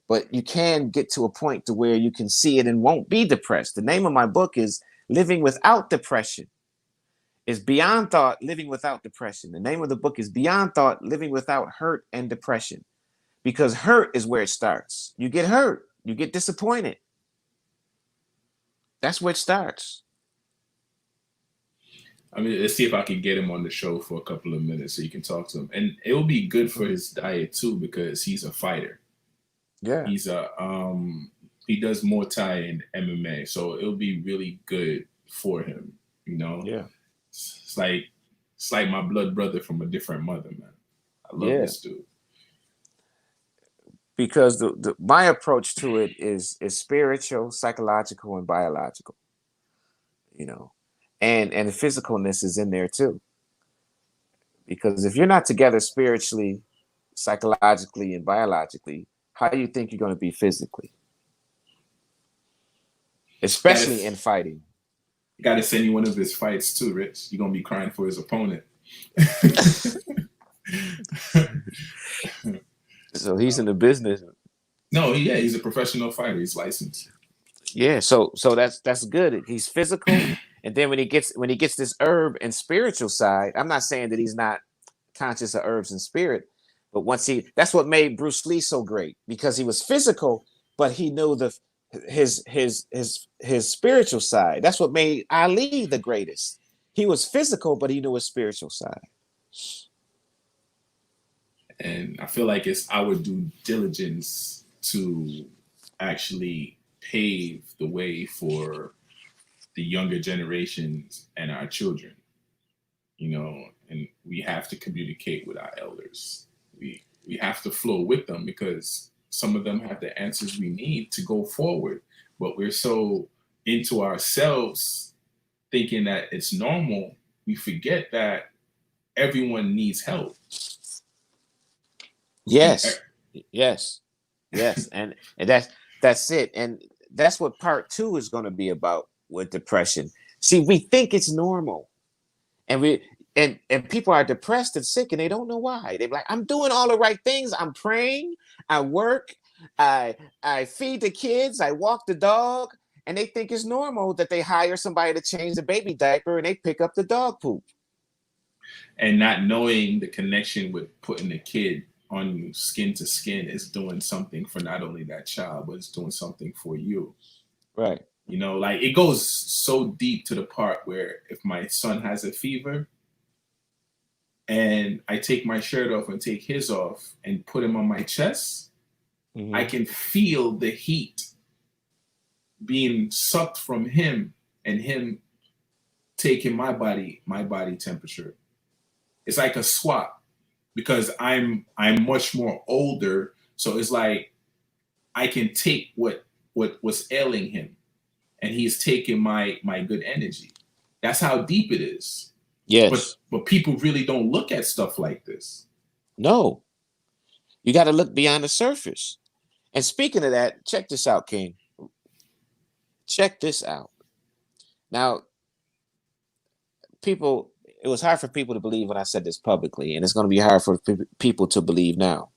[SPEAKER 2] But you can get to a point to where you can see it and won't be depressed. The name of my book is Living Without Depression. It's Beyond Thought, Living Without Depression. The name of the book is Beyond Thought, Living Without Hurt and Depression. Because hurt is where it starts. You get hurt. You get disappointed. That's where it starts.
[SPEAKER 1] I mean, let's see if I can get him on the show for a couple of minutes so you can talk to him. And it'll be good for his diet too because he's a fighter.
[SPEAKER 2] Yeah.
[SPEAKER 1] He's a he does Muay Thai and MMA, so it'll be really good for him. You know,
[SPEAKER 2] Yeah.
[SPEAKER 1] it's like my blood brother from a different mother, man. I love
[SPEAKER 2] Yeah.
[SPEAKER 1] this dude.
[SPEAKER 2] Because my approach to it is spiritual, psychological, and biological. You know, and the physicalness is in there too. Because if you're not together spiritually, psychologically, and biologically, how do you think you're going to be physically? Especially in fighting.
[SPEAKER 1] Got to send you one of his fights too, Rich. You're gonna be crying for his opponent.
[SPEAKER 2] So he's in the business.
[SPEAKER 1] No, yeah, he's a professional fighter. He's licensed.
[SPEAKER 2] Yeah, so that's good. He's physical, and then when he gets this herb and spiritual side, I'm not saying that he's not conscious of herbs and spirit, but that's what made Bruce Lee so great, because he was physical, but he knew his spiritual side. That's what made Ali the greatest. He was physical, but he knew his spiritual side.
[SPEAKER 1] And I feel like it's our due diligence to actually pave the way for the younger generations and our children, you know, and we have to communicate with our elders. We have to flow with them because some of them have the answers we need to go forward, but we're so into ourselves thinking that it's normal, we forget that everyone needs help.
[SPEAKER 2] Yes. And that's it. And that's what part 2 is going to be about with depression. See, we think it's normal, and people are depressed and sick, and they don't know why. They're like, I'm doing all the right things. I'm praying, I work, I feed the kids, I walk the dog, and they think it's normal that they hire somebody to change the baby diaper and they pick up the dog poop.
[SPEAKER 1] And not knowing the connection with putting the kid on you skin to skin is doing something for not only that child, but it's doing something for you.
[SPEAKER 2] Right.
[SPEAKER 1] You know, like it goes so deep to the part where if my son has a fever and I take my shirt off and take his off and put him on my chest, mm-hmm. I can feel the heat being sucked from him and him taking my body temperature. It's like a swap because I'm much more older, so it's like I can take what was ailing him, and he's taking my good energy. That's how deep it is.
[SPEAKER 2] Yes.
[SPEAKER 1] But people really don't look at stuff like this.
[SPEAKER 2] No. You got to look beyond the surface. And speaking of that, check this out, King. Check this out. Now, it was hard for people to believe when I said this publicly, and it's going to be hard for people to believe now.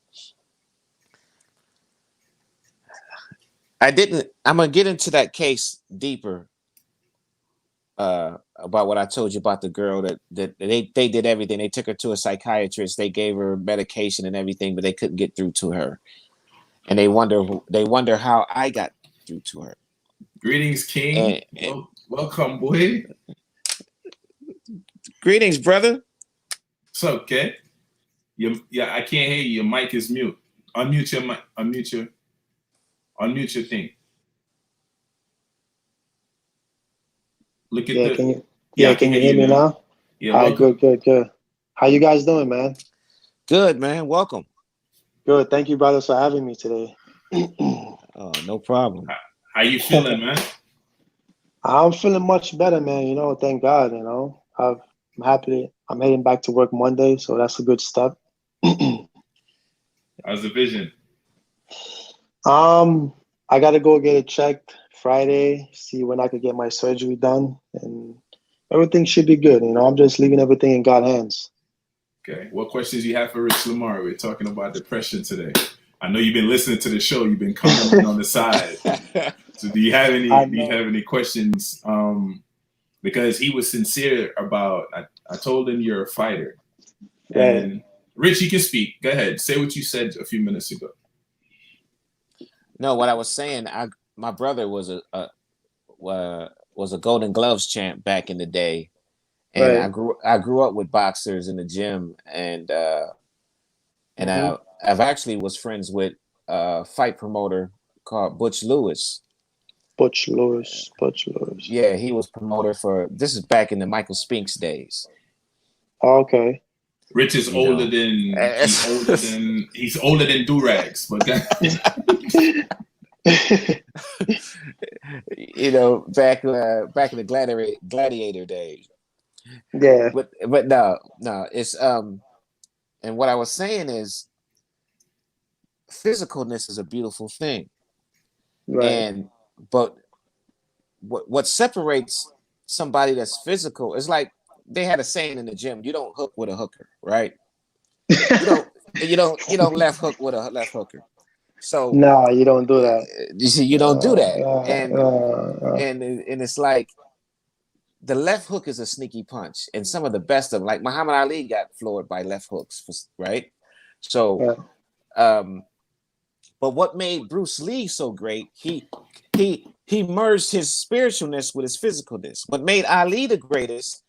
[SPEAKER 2] I'm going to get into that case deeper about what I told you about the girl that they did everything. They took her to a psychiatrist. They gave her medication and everything, but they couldn't get through to her. And they wonder how I got through to her.
[SPEAKER 1] Greetings, King. Welcome, boy.
[SPEAKER 2] Greetings, brother.
[SPEAKER 1] What's up, kid? I can't hear you. Your mic is mute. Unmute your mic. Unmute your thing. Look at
[SPEAKER 3] can you hear me now?
[SPEAKER 1] Yeah.
[SPEAKER 3] All right, good. How you guys doing, man?
[SPEAKER 2] Good, man. Welcome.
[SPEAKER 3] Good. Thank you, brothers, for having me today.
[SPEAKER 2] Oh, no problem.
[SPEAKER 1] How you feeling, man?
[SPEAKER 3] I'm feeling much better, man. You know, thank God. You know, I'm happy. I'm heading back to work Monday, so that's a good step.
[SPEAKER 1] How's the vision?
[SPEAKER 3] I gotta go get it checked Friday, see when I could get my surgery done, and everything should be good. You know, I'm just leaving everything in God's hands.
[SPEAKER 1] Okay. What questions you have for Rich Lamar? We're talking about depression today. I know you've been listening to the show. You've been commenting on the side. So do you have any questions? Because he was sincere about. I told him you're a fighter, and Rich, you can speak. Go ahead. Say what you said a few minutes ago.
[SPEAKER 2] No, what I was saying, my brother was a Golden Gloves champ back in the day, and
[SPEAKER 3] Right.
[SPEAKER 2] I grew up with boxers in the gym, and
[SPEAKER 3] Hmm.
[SPEAKER 2] I've actually was friends with a fight promoter called Butch Lewis.
[SPEAKER 3] Butch Lewis. Butch Lewis.
[SPEAKER 2] Yeah, he was promoter for this is back in the Michael Spinks days.
[SPEAKER 3] Okay.
[SPEAKER 1] Rich is
[SPEAKER 2] You
[SPEAKER 1] older
[SPEAKER 2] know,
[SPEAKER 1] than he's older than Durags, but
[SPEAKER 2] you know, back in the gladiator days.
[SPEAKER 3] Yeah.
[SPEAKER 2] But no, it's and what I was saying is physicalness is a beautiful thing.
[SPEAKER 3] Right.
[SPEAKER 2] And but what separates somebody that's physical is like they had a saying in the gym, you don't hook with a hooker, right? You don't you don't left hook with a left hooker. So
[SPEAKER 3] Nah, you don't do that.
[SPEAKER 2] you see, you don't do that.
[SPEAKER 3] Uh.
[SPEAKER 2] And it's like the left hook is a sneaky punch, and some of the best of them, like Muhammad Ali got floored by left hooks, right? So,
[SPEAKER 3] Right.
[SPEAKER 2] but what made Bruce Lee so great? He merged his spiritualness with his physicalness. What made Ali the greatest?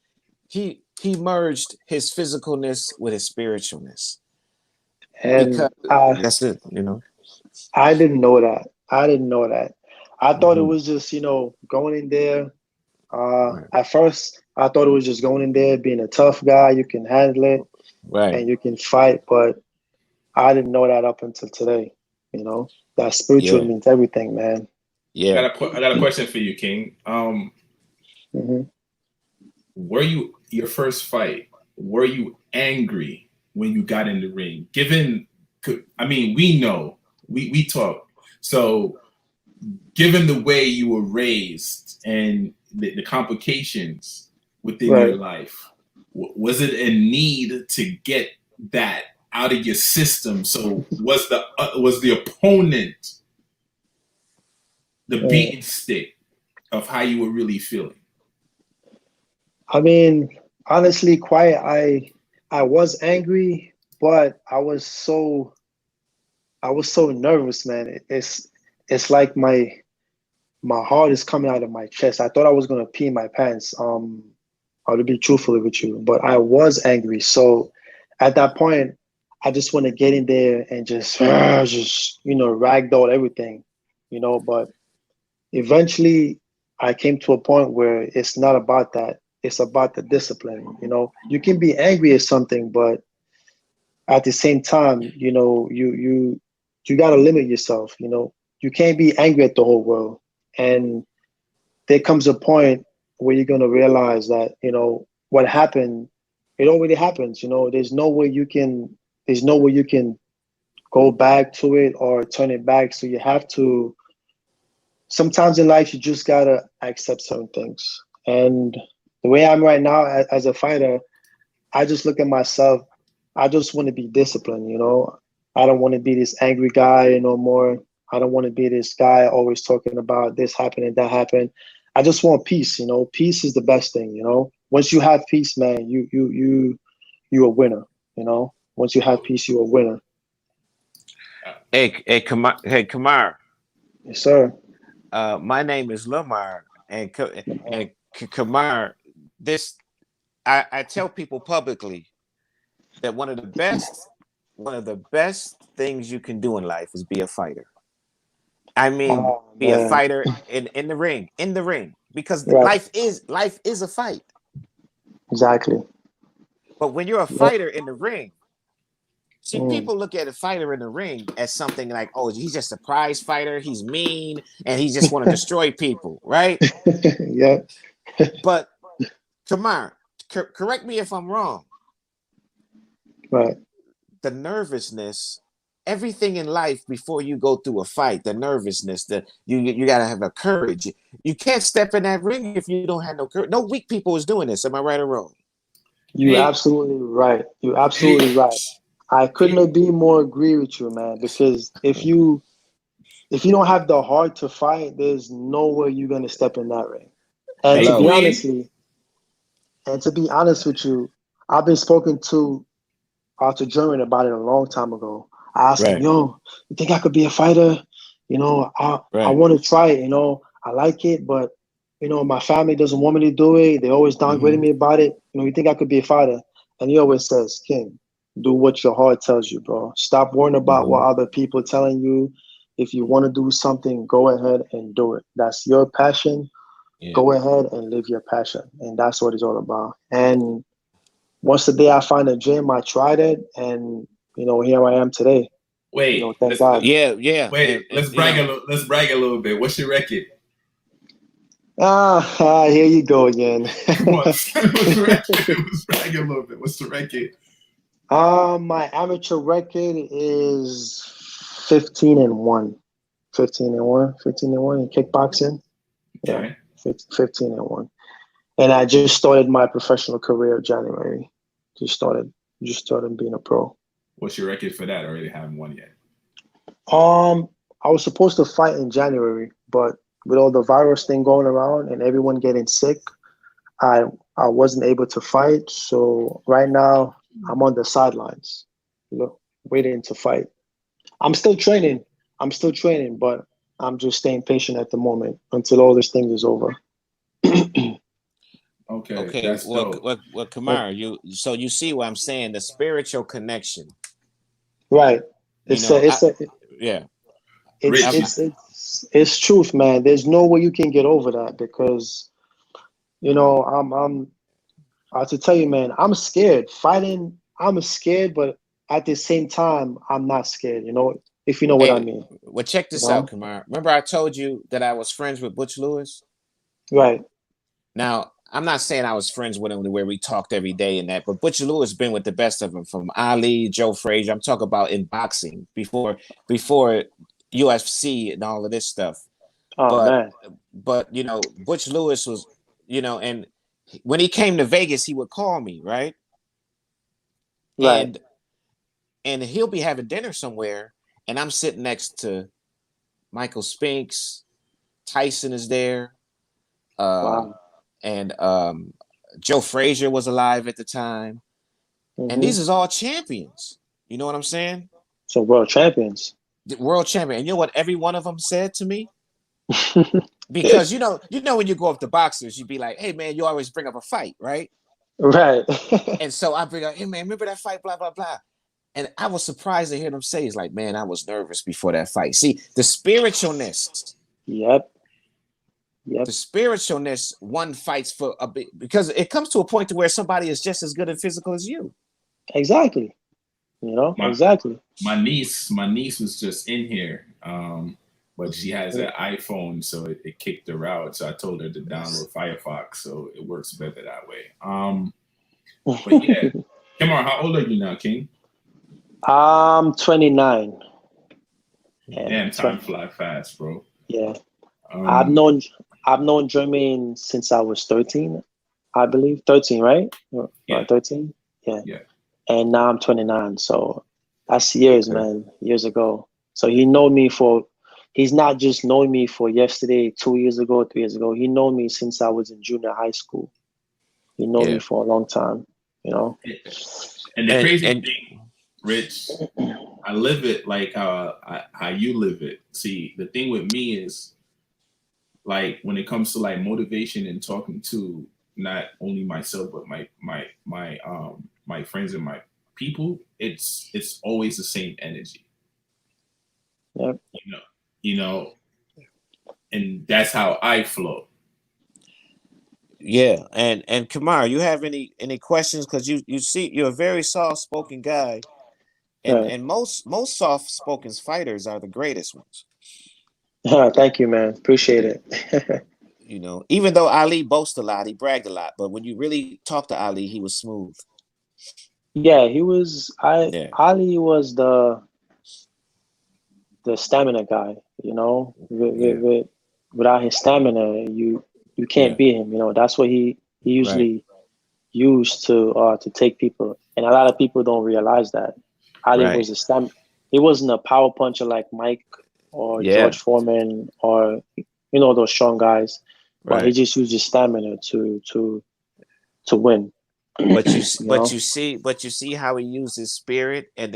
[SPEAKER 2] He merged his physicalness with his spiritualness.
[SPEAKER 3] And
[SPEAKER 2] Because that's it, you know.
[SPEAKER 3] I didn't know that. I didn't know that. I thought it
[SPEAKER 2] Mhm.
[SPEAKER 3] was just, going in there.
[SPEAKER 2] Right.
[SPEAKER 3] At first, I thought it was just going in there, being a tough guy. You can handle it
[SPEAKER 2] Right.
[SPEAKER 3] and you can fight. But I didn't know that up until today. That spiritual
[SPEAKER 2] Yeah.
[SPEAKER 3] means everything, man.
[SPEAKER 2] Yeah.
[SPEAKER 1] I got a question for you, King.
[SPEAKER 3] Hmm.
[SPEAKER 1] Were you your first fight? Were you angry when you got in the ring? I mean, we know we talk. So, given the way you were raised and the complications within your
[SPEAKER 3] Right.
[SPEAKER 1] life, was it a need to get that out of your system? So, was the opponent the
[SPEAKER 3] Mm.
[SPEAKER 1] beaten stick of how you were really feeling?
[SPEAKER 3] I mean, honestly, quiet. I was angry, but I was so nervous, man. It's like my heart is coming out of my chest. I thought I was gonna pee my pants. To be truthful with you, but I was angry. So at that point, I just want to get in there and just ragdoll everything, But eventually, I came to a point where it's not about that. It's about the discipline. You can be angry at something, but at the same time, you gotta limit yourself. You can't be angry at the whole world, and there comes a point where you're gonna realize that what happened, it already happens. There's no way you can go back to it or turn it back. So you have to. Sometimes in life, you just gotta accept certain things. And the way I'm right now as a fighter, I just look at myself. I just want to be disciplined. I don't want to be this angry guy no more. I don't want to be this guy always talking about this happened and that happened. I just want peace. Peace is the best thing. Once you have peace, man, you're a winner. Once you have peace, you're a winner.
[SPEAKER 2] Kamar.
[SPEAKER 3] Yes, sir.
[SPEAKER 2] My name is Lamar, and Kamar. This I tell people publicly that one of the best things you can do in life is be a fighter. I mean,
[SPEAKER 3] Oh
[SPEAKER 2] be a
[SPEAKER 3] man.
[SPEAKER 2] fighter in the ring, because
[SPEAKER 3] Right.
[SPEAKER 2] life is a fight.
[SPEAKER 3] Exactly.
[SPEAKER 2] But when you're a
[SPEAKER 3] Yep.
[SPEAKER 2] fighter in the ring, see,
[SPEAKER 3] Mm.
[SPEAKER 2] people look at a fighter in the ring as something like, oh, he's just a prize fighter, he's mean, and he just want to destroy people, right?
[SPEAKER 3] Yep.
[SPEAKER 2] But Kamar, correct me if I'm wrong.
[SPEAKER 3] Right.
[SPEAKER 2] The nervousness, everything in life before you go through a fight, the nervousness, you gotta have a courage. You can't step in that ring if you don't have no courage. No weak people is doing this. Am I right or wrong?
[SPEAKER 3] You
[SPEAKER 1] Hey,
[SPEAKER 3] absolutely right. You absolutely
[SPEAKER 1] hey,
[SPEAKER 3] right. I couldn't
[SPEAKER 1] hey,
[SPEAKER 3] agree more agree with you, man. Because if you don't have the heart to fight, there's no way you're gonna step in that ring. And to
[SPEAKER 1] hey,
[SPEAKER 3] be
[SPEAKER 2] Hello.
[SPEAKER 1] Queen.
[SPEAKER 3] honestly, and to be honest with you, I've been spoken to Arthur German about it a long time ago. I asked him,
[SPEAKER 2] Right.
[SPEAKER 3] yo, you think I could be a fighter? I want to try it. I like it, but my family doesn't want me to do it. They always downgrading me about it. You think I could be a fighter? And he always says, King, do what your heart tells you, bro. Stop worrying about what other people are telling you. If you want to do something, go ahead and do it. That's your passion.
[SPEAKER 2] Yeah.
[SPEAKER 3] Go ahead and live your passion. And that's what it's all about. And once the day I find a gym, I tried it. And, here I am today.
[SPEAKER 1] Wait,
[SPEAKER 3] Thank God.
[SPEAKER 2] Yeah.
[SPEAKER 1] Wait, let's brag a little bit. What's your record?
[SPEAKER 3] Here you go again.
[SPEAKER 1] Come on, what's the record? Let's brag a little bit. What's the record?
[SPEAKER 3] My amateur record is 15-1. 15-1 in kickboxing.
[SPEAKER 1] Okay.
[SPEAKER 3] Yeah, 15-1. And I just started my professional career in January. Just started being a pro.
[SPEAKER 1] What's your record for that? I already haven't won yet.
[SPEAKER 3] I was supposed to fight in January, but with all the virus thing going around and everyone getting sick, I wasn't able to fight. So right now I'm on the sidelines, waiting to fight. I'm still training, but I'm just staying patient at the moment until all this thing is over.
[SPEAKER 1] Okay. That's dope.
[SPEAKER 2] Well, Kamar, you see what I'm saying? The spiritual connection,
[SPEAKER 3] right?
[SPEAKER 2] It's
[SPEAKER 3] truth, man. There's no way you can get over that because, I have to tell you, man, I'm scared. Fighting, I'm scared, but at the same time, I'm not scared. If you know what I mean.
[SPEAKER 2] Well, check this out, Kamar. Remember I told you that I was friends with Butch Lewis?
[SPEAKER 3] Right.
[SPEAKER 2] Now, I'm not saying I was friends with him where we talked every day and that, but Butch Lewis been with the best of them, from Ali, Joe Frazier. I'm talking about in boxing before UFC and all of this stuff.
[SPEAKER 3] Man.
[SPEAKER 2] But Butch Lewis was, and when he came to Vegas, he would call me, right?
[SPEAKER 3] Right.
[SPEAKER 2] And he'll be having dinner somewhere, and I'm sitting next to Michael Spinks, Tyson is there.
[SPEAKER 3] Wow.
[SPEAKER 2] And Joe Frazier was alive at the time. And these is all champions. You know what I'm saying?
[SPEAKER 3] So world champions.
[SPEAKER 2] The world champion. And you know what every one of them said to me? Because you know when you go up to boxers, you'd be like, hey man, you always bring up a fight, right?
[SPEAKER 3] Right.
[SPEAKER 2] And so I bring up, hey man, remember that fight, blah, blah, blah. And I was surprised to hear them say, it's like, man, I was nervous before that fight. See, the spiritualness.
[SPEAKER 3] Yep.
[SPEAKER 2] The spiritualness one fights for a bit, because it comes to a point to where somebody is just as good at physical as you.
[SPEAKER 3] Exactly. Exactly.
[SPEAKER 1] My niece was just in here, but she has an iPhone, so it kicked her out. So I told her to download Firefox, so it works better that way. But yeah, Kamar, how old are you now, King?
[SPEAKER 3] I'm 29.
[SPEAKER 1] Damn, time fly fast, bro.
[SPEAKER 3] Yeah. I've known Jermaine since I was 13, I believe. 13, right?
[SPEAKER 1] Yeah.
[SPEAKER 3] 13? Yeah. And now I'm 29. So that's years, man. Years ago. So he's not just known me for yesterday, 2 years ago, 3 years ago. He known me since I was in junior high school. He known me for a long time, And
[SPEAKER 1] the crazy thing, Rich, I live it like how you live it. See, the thing with me is, like, when it comes to like motivation and talking to not only myself but my friends and my people, it's always the same energy.
[SPEAKER 3] Yep.
[SPEAKER 1] And that's how I flow.
[SPEAKER 2] Yeah, and Kamar, you have any questions? Because you see, you're a very soft-spoken guy, and most soft-spoken fighters are the greatest ones.
[SPEAKER 3] Thank you, man. Appreciate it.
[SPEAKER 2] Even though Ali boasts a lot, he bragged a lot, but when you really talk to Ali, he was smooth.
[SPEAKER 3] Yeah, he was. Ali was the stamina guy. Without his stamina, you can't beat him. That's what he usually used to take people, and a lot of people don't realize that Ali was a stamina. He wasn't a power puncher like Mike or George Foreman or those strong guys, but he just used his stamina to win.
[SPEAKER 2] But you see how he used his spirit and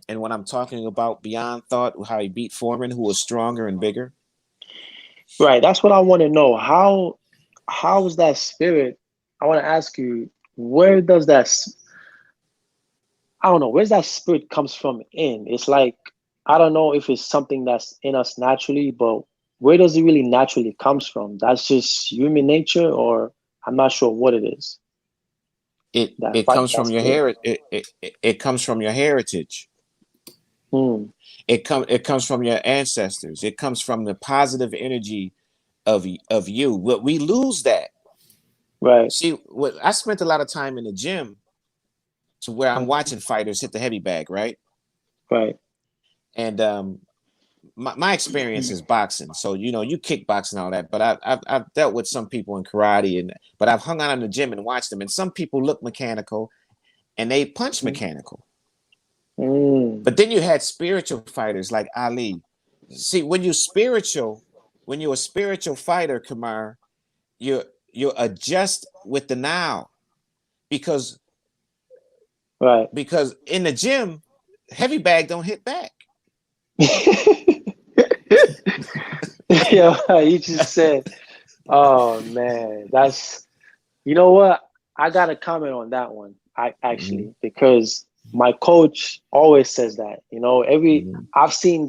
[SPEAKER 2] And when I'm talking about beyond thought, how he beat Foreman, who was stronger and bigger.
[SPEAKER 3] Right. That's what I want to know. How is that spirit? I want to ask you, where does I don't know, where's that spirit comes from in? It's like, I don't know if it's something that's in us naturally, but where does it really naturally comes from? That's just human nature, or I'm not sure what it is.
[SPEAKER 2] It comes
[SPEAKER 3] That
[SPEAKER 2] from your
[SPEAKER 3] spirit.
[SPEAKER 2] it comes from your heritage.
[SPEAKER 3] Hmm.
[SPEAKER 2] It comes from your ancestors. It comes from the positive energy of you. But we lose that.
[SPEAKER 3] Right.
[SPEAKER 2] See, what I spent a lot of time in the gym to where I'm
[SPEAKER 3] Mhm.
[SPEAKER 2] watching fighters hit the heavy bag, right?
[SPEAKER 3] Right.
[SPEAKER 2] And my experience is boxing, so you kickboxing and all that. But I've dealt with some people in karate, but I've hung out in the gym and watched them. And some people look mechanical, and they punch mechanical.
[SPEAKER 3] Mm.
[SPEAKER 2] But then you had spiritual fighters like Ali. See, when you're a spiritual fighter, Kamar, you adjust with the now, because
[SPEAKER 3] Right.
[SPEAKER 2] in the gym, heavy bag don't hit back.
[SPEAKER 3] Yeah, you just said, oh man, you know what? I got to comment on that one. I
[SPEAKER 2] Mm-hmm.
[SPEAKER 3] actually, because my coach always says that,
[SPEAKER 2] Mm-hmm.
[SPEAKER 3] I've seen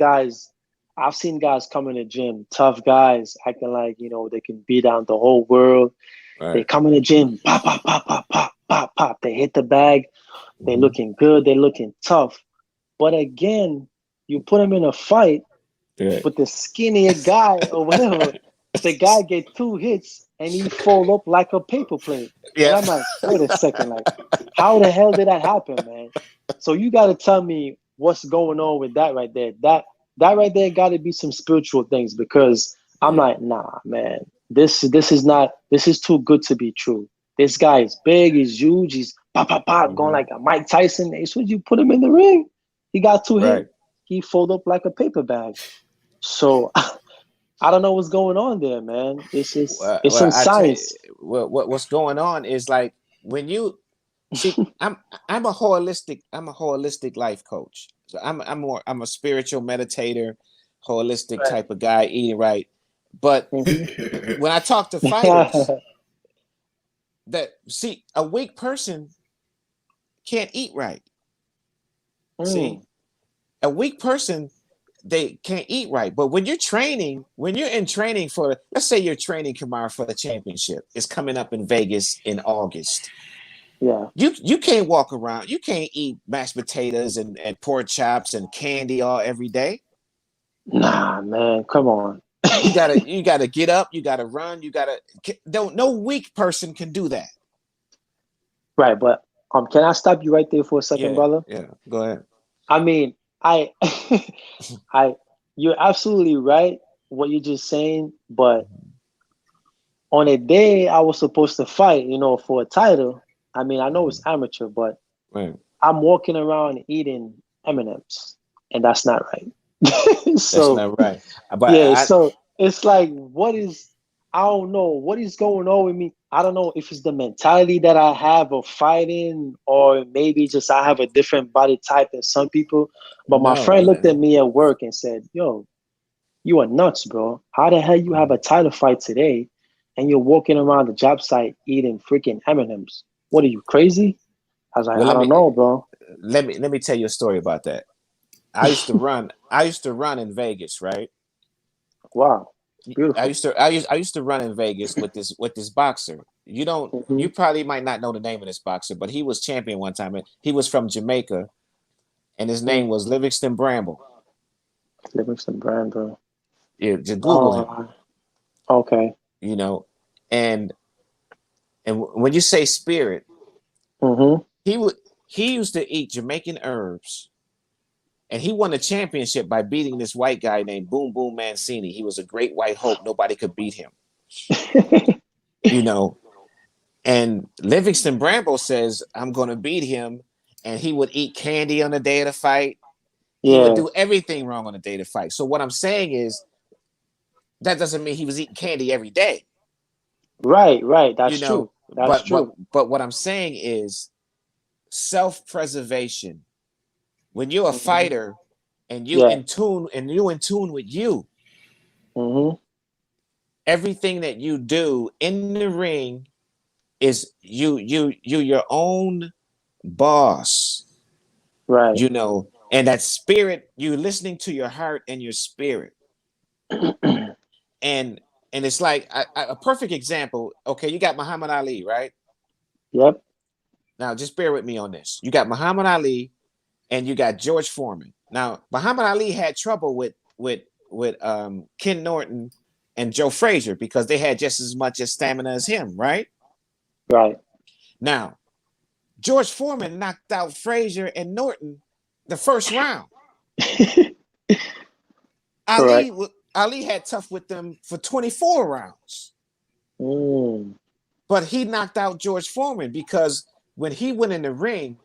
[SPEAKER 3] guys come in the gym, tough guys acting like, they can beat down the whole world. They
[SPEAKER 2] Right.
[SPEAKER 3] come in the gym, pop, pop, pop, pop, pop, pop, pop. They hit the bag. They're
[SPEAKER 2] Mm-hmm.
[SPEAKER 3] looking good. They're looking tough. But again, you put them in a fight
[SPEAKER 2] Right.
[SPEAKER 3] with the skinnier guy or whatever, the guy get 2 hits and he fall up like a paper plate. And
[SPEAKER 2] Yeah.
[SPEAKER 3] I'm like, wait a second, like, how the hell did that happen, man? So you got to tell me what's going on with that right there. That right there got to be some spiritual things, because I'm
[SPEAKER 2] Yeah.
[SPEAKER 3] like, nah, man, this is too good to be true. This guy is big, he's huge, he's pop, pop, pop, going
[SPEAKER 2] Mm-hmm.
[SPEAKER 3] like a Mike Tyson. As soon as you put him in the ring, he got 2 hits.
[SPEAKER 2] Right.
[SPEAKER 3] He fold up like a paper bag. So I don't know what's going on there, man. It's
[SPEAKER 2] Well,
[SPEAKER 3] some
[SPEAKER 2] I tell you,
[SPEAKER 3] science.
[SPEAKER 2] what's going on is like when you see, I'm a holistic life coach. So I'm a spiritual meditator, holistic
[SPEAKER 3] Right.
[SPEAKER 2] type of guy, eating right. But
[SPEAKER 3] Hmm.
[SPEAKER 2] when I talk to fighters, a weak person can't eat right. See,
[SPEAKER 3] Mm.
[SPEAKER 2] a weak person, they can't eat right. But when you're in training for, let's say you're training Kamar for the championship, it's coming up in Vegas in August.
[SPEAKER 3] Yeah.
[SPEAKER 2] You can't walk around. You can't eat mashed potatoes and pork chops and candy all every day.
[SPEAKER 3] Nah, man, come on.
[SPEAKER 2] You gotta get up. You gotta run. No weak person can do that.
[SPEAKER 3] Right, but can I stop you right there for a second,
[SPEAKER 2] Yeah,
[SPEAKER 3] brother?
[SPEAKER 2] yeah. Go ahead.
[SPEAKER 3] I mean, I, I, you're absolutely right what you're just saying, but on a day I was supposed to fight, for a title. I mean, I know it's amateur, but
[SPEAKER 2] Right.
[SPEAKER 3] I'm walking around eating M&Ms, and that's not right.
[SPEAKER 2] That's
[SPEAKER 3] So
[SPEAKER 2] not right. But
[SPEAKER 3] yeah,
[SPEAKER 2] I
[SPEAKER 3] so it's like, I don't know what is going on with me. I don't know if it's the mentality that I have of fighting, or maybe just I have a different body type than some people. But my friend looked at
[SPEAKER 2] no.
[SPEAKER 3] me at work and said, yo, you are nuts, bro. How the hell you have a title fight today and you're walking around the job site eating freaking M&Ms? What are you, crazy? I was like,
[SPEAKER 2] Well,
[SPEAKER 3] I don't know, bro.
[SPEAKER 2] let me tell you a story about that. I used to run in Vegas, right?
[SPEAKER 3] Wow, it's
[SPEAKER 2] I
[SPEAKER 3] beautiful.
[SPEAKER 2] used to I used to run in Vegas with this boxer.
[SPEAKER 3] Hmm.
[SPEAKER 2] You probably might not know the name of this boxer, but he was champion one time. And he was from Jamaica, and his name was Livingston Bramble.
[SPEAKER 3] Livingston brand, bro.
[SPEAKER 2] Yeah, just Google him.
[SPEAKER 3] Oh, okay.
[SPEAKER 2] You know, and when you say spirit,
[SPEAKER 3] Hmm.
[SPEAKER 2] he would he used to eat Jamaican herbs, and he won the championship by beating this white guy named Boom Boom Mancini. He was a great white hope. Nobody could beat him. You know, And Livingston Bramble says, I'm going to beat him. And he would eat candy on the day of the fight. He would
[SPEAKER 3] Yeah.
[SPEAKER 2] do everything wrong on the day of the fight. So what I'm saying is that doesn't mean he was eating candy every day,
[SPEAKER 3] Right.
[SPEAKER 2] you
[SPEAKER 3] That's
[SPEAKER 2] know.
[SPEAKER 3] true. That's true.
[SPEAKER 2] But what I'm saying is self-preservation when you're a
[SPEAKER 3] Mhm.
[SPEAKER 2] fighter and
[SPEAKER 3] Yeah.
[SPEAKER 2] in tune with you,
[SPEAKER 3] Mm-hmm.
[SPEAKER 2] everything that you do in the ring is you your own boss,
[SPEAKER 3] Right.
[SPEAKER 2] you know, and that spirit, you listening to your heart and your spirit. And it's like a perfect example. Okay, you got Muhammad Ali, right?
[SPEAKER 3] Yep.
[SPEAKER 2] Now just bear with me on this. You got Muhammad Ali and you got George Foreman. Now Muhammad Ali had trouble with Ken Norton and Joe Frazier because they had just as much as stamina as him, right?
[SPEAKER 3] Right.
[SPEAKER 2] Now George Foreman knocked out Frazier and Norton the first round.
[SPEAKER 3] Correct.
[SPEAKER 2] Ali had tough with them for 24 rounds.
[SPEAKER 3] Mm.
[SPEAKER 2] But he knocked out George Foreman because when he went in the ring,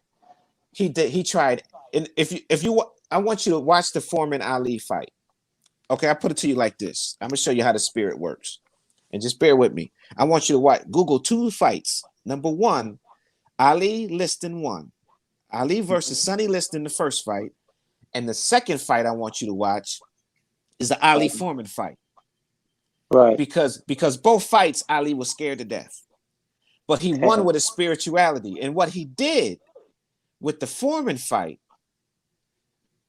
[SPEAKER 2] he tried. And if you I want you to watch the Foreman Ali fight. Okay, I put it to you like this. I'm gonna show you how the spirit works. And just bear with me. I want you to watch Google 2 fights. Number 1, Ali Liston won. Ali versus Sonny Liston, the first fight. And the second fight I want you to watch is the Ali Foreman fight.
[SPEAKER 3] Right.
[SPEAKER 2] Because both fights, Ali was scared to death. But he won with his spirituality. And what he did with the Foreman fight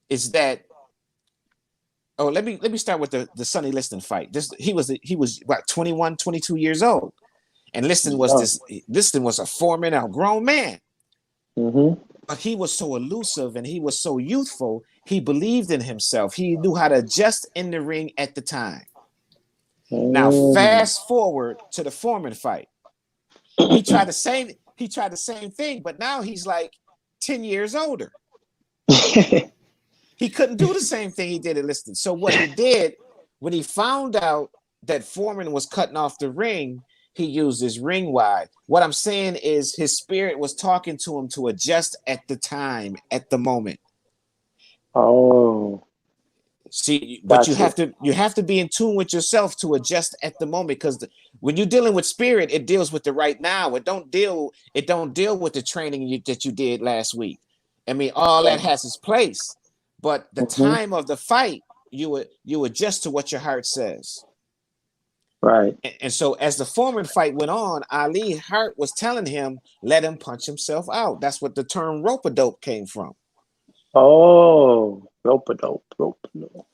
[SPEAKER 2] is that, oh, let me start with the Sonny Liston fight. He was about 21, 22 years old. And Liston was a Foreman, a grown man.
[SPEAKER 3] Mm-hmm.
[SPEAKER 2] But he was so elusive and he was so youthful. He believed in himself. He knew how to adjust in the ring at the time. Now, fast forward to the Foreman fight. He tried the same thing, but now he's like 10 years older. He couldn't do the same thing he did at Liston. So what he did, when he found out that Foreman was cutting off the ring, he used his ring wide. What I'm saying is his spirit was talking to him to adjust at the time, at the moment.
[SPEAKER 3] Oh.
[SPEAKER 2] See, but you have to be in tune with yourself to adjust at the moment, because when you're dealing with spirit, it deals with the right now. It don't deal with the training that you did last week. I mean, all that has its place, but the time of the fight, you adjust to what your heart says.
[SPEAKER 3] Right.
[SPEAKER 2] And so as the Foreman fight went on, Ali's heart was telling him, let him punch himself out. That's what the term rope-a-dope came from.
[SPEAKER 3] Oh, rope-a-dope.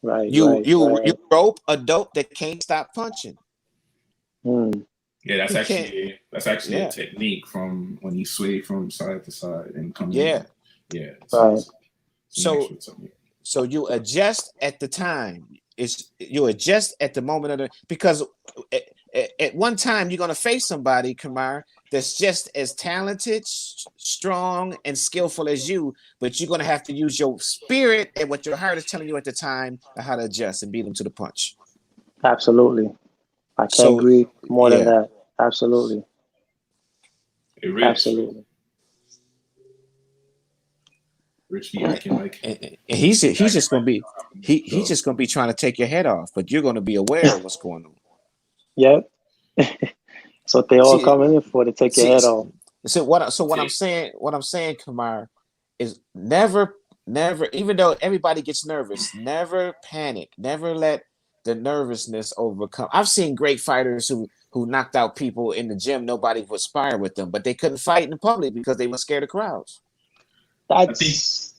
[SPEAKER 3] Right.
[SPEAKER 2] You rope a dope that can't stop punching.
[SPEAKER 1] Yeah, that's actually a technique from when you sway from side to side and come in. Yeah.
[SPEAKER 2] So you adjust at the time. You adjust at the moment because at one time you're gonna face somebody, Kamar, that's just as talented, strong, and skillful as you, but you're gonna have to use your spirit and what your heart is telling you at the time how to adjust and beat them to the punch.
[SPEAKER 3] Absolutely. I can't agree more than that. Absolutely. Absolutely.
[SPEAKER 1] Rich be acting like,
[SPEAKER 2] and he's just gonna be he's just gonna be trying to take your head off, but you're gonna be aware of what's going on.
[SPEAKER 3] Yep. That's what they all come in for, to take your head off.
[SPEAKER 2] So what I'm saying, Kamar, is never, even though everybody gets nervous, never panic, never let the nervousness overcome. I've seen great fighters who knocked out people in the gym. Nobody would spar with them, but they couldn't fight in public because they were scared of crowds.
[SPEAKER 3] That's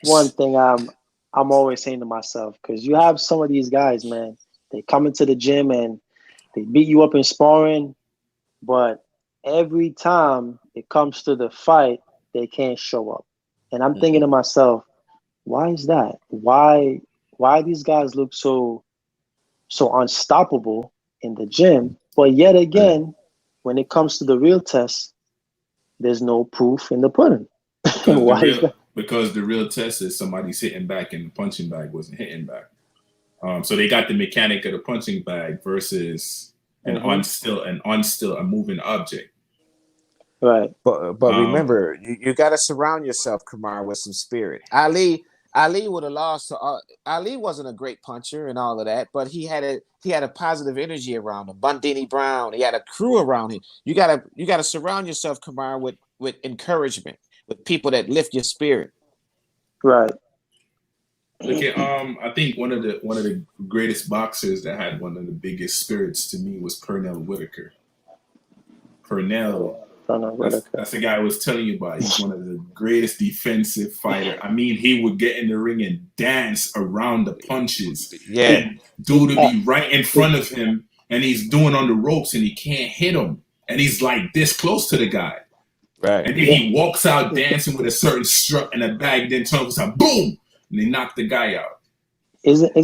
[SPEAKER 3] one thing I'm always saying to myself, because you have some of these guys, man, they come into the gym and they beat you up in sparring, but every time it comes to the fight, they can't show up. And I'm thinking to myself, why is that? Why these guys look so unstoppable in the gym, but yet again, when it comes to the real test, there's no proof in the pudding.
[SPEAKER 1] Because the real test is somebody's hitting back and the punching bag wasn't hitting back. So they got the mechanic of the punching bag versus a moving object.
[SPEAKER 3] Right.
[SPEAKER 2] But remember, you got to surround yourself, Kamar, with some spirit. Ali would have lost to Ali wasn't a great puncher and all of that, but he had a positive energy around him. Bundini Brown, he had a crew around him. You gotta surround yourself, Kamar, with encouragement, with people that lift your spirit.
[SPEAKER 3] Right.
[SPEAKER 1] Look at I think one of the greatest boxers that had one of the biggest spirits to me was Pernell Whitaker. Pernell, that's the guy I was telling you about. He's one of the greatest defensive fighter. I mean, he would get in the ring and dance around the punches.
[SPEAKER 2] Yeah.
[SPEAKER 1] And dude would be right in front of him, and he's doing on the ropes, and he can't hit him, and he's like this close to the guy.
[SPEAKER 2] Right.
[SPEAKER 1] And then he walks out dancing with a certain strut and a bag, then turns out, boom, and they knock the guy out.
[SPEAKER 3] Isn't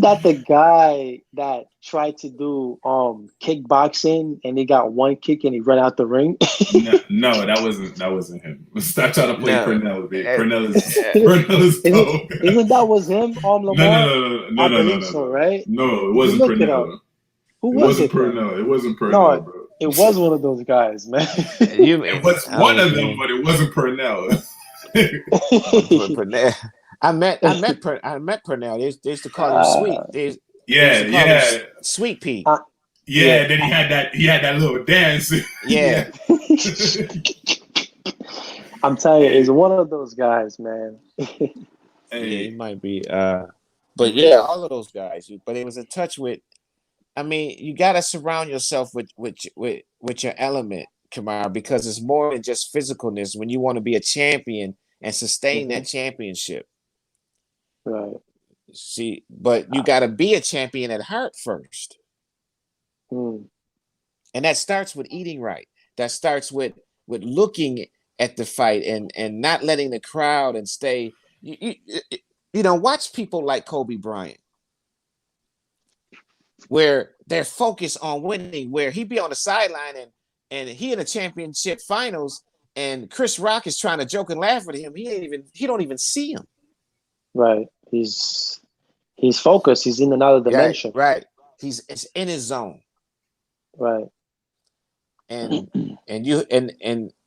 [SPEAKER 3] that the guy that tried to do kickboxing and he got one kick and he ran out the ring?
[SPEAKER 1] No, that wasn't him. Stop trying to play Pernell. Pernell is
[SPEAKER 3] Isn't that was him? Lamar?
[SPEAKER 1] No.
[SPEAKER 3] I believe so, right?
[SPEAKER 1] No, it wasn't Pernell.
[SPEAKER 3] Who was it?
[SPEAKER 1] Pernell. It wasn't Pernell,
[SPEAKER 3] no,
[SPEAKER 1] bro.
[SPEAKER 3] It was one of those guys, man.
[SPEAKER 1] It was one of them, but it wasn't Pernell.
[SPEAKER 2] I met Pernell. They used to call him Sweet.
[SPEAKER 1] Yeah.
[SPEAKER 2] Sweet Pea.
[SPEAKER 1] Yeah, then he had that little dance.
[SPEAKER 2] Yeah.
[SPEAKER 3] I'm telling you, it's one of those guys, man.
[SPEAKER 2] Yeah, he might be. But yeah, all of those guys. But it was in touch with. I mean, you got to surround yourself with your element, Kamar, because it's more than just physicalness when you want to be a champion and sustain that championship.
[SPEAKER 3] Right.
[SPEAKER 2] See, but you got to be a champion at heart first. And that starts with eating right. That starts with looking at the fight and not letting the crowd and stay. You know, watch people like Kobe Bryant, where they're focused on winning, where he be on the sideline and he in the championship finals, and Chris Rock is trying to joke and laugh at him. He don't even see him.
[SPEAKER 3] Right. He's focused. He's in another dimension.
[SPEAKER 2] Right. It's in his zone.
[SPEAKER 3] Right.
[SPEAKER 2] And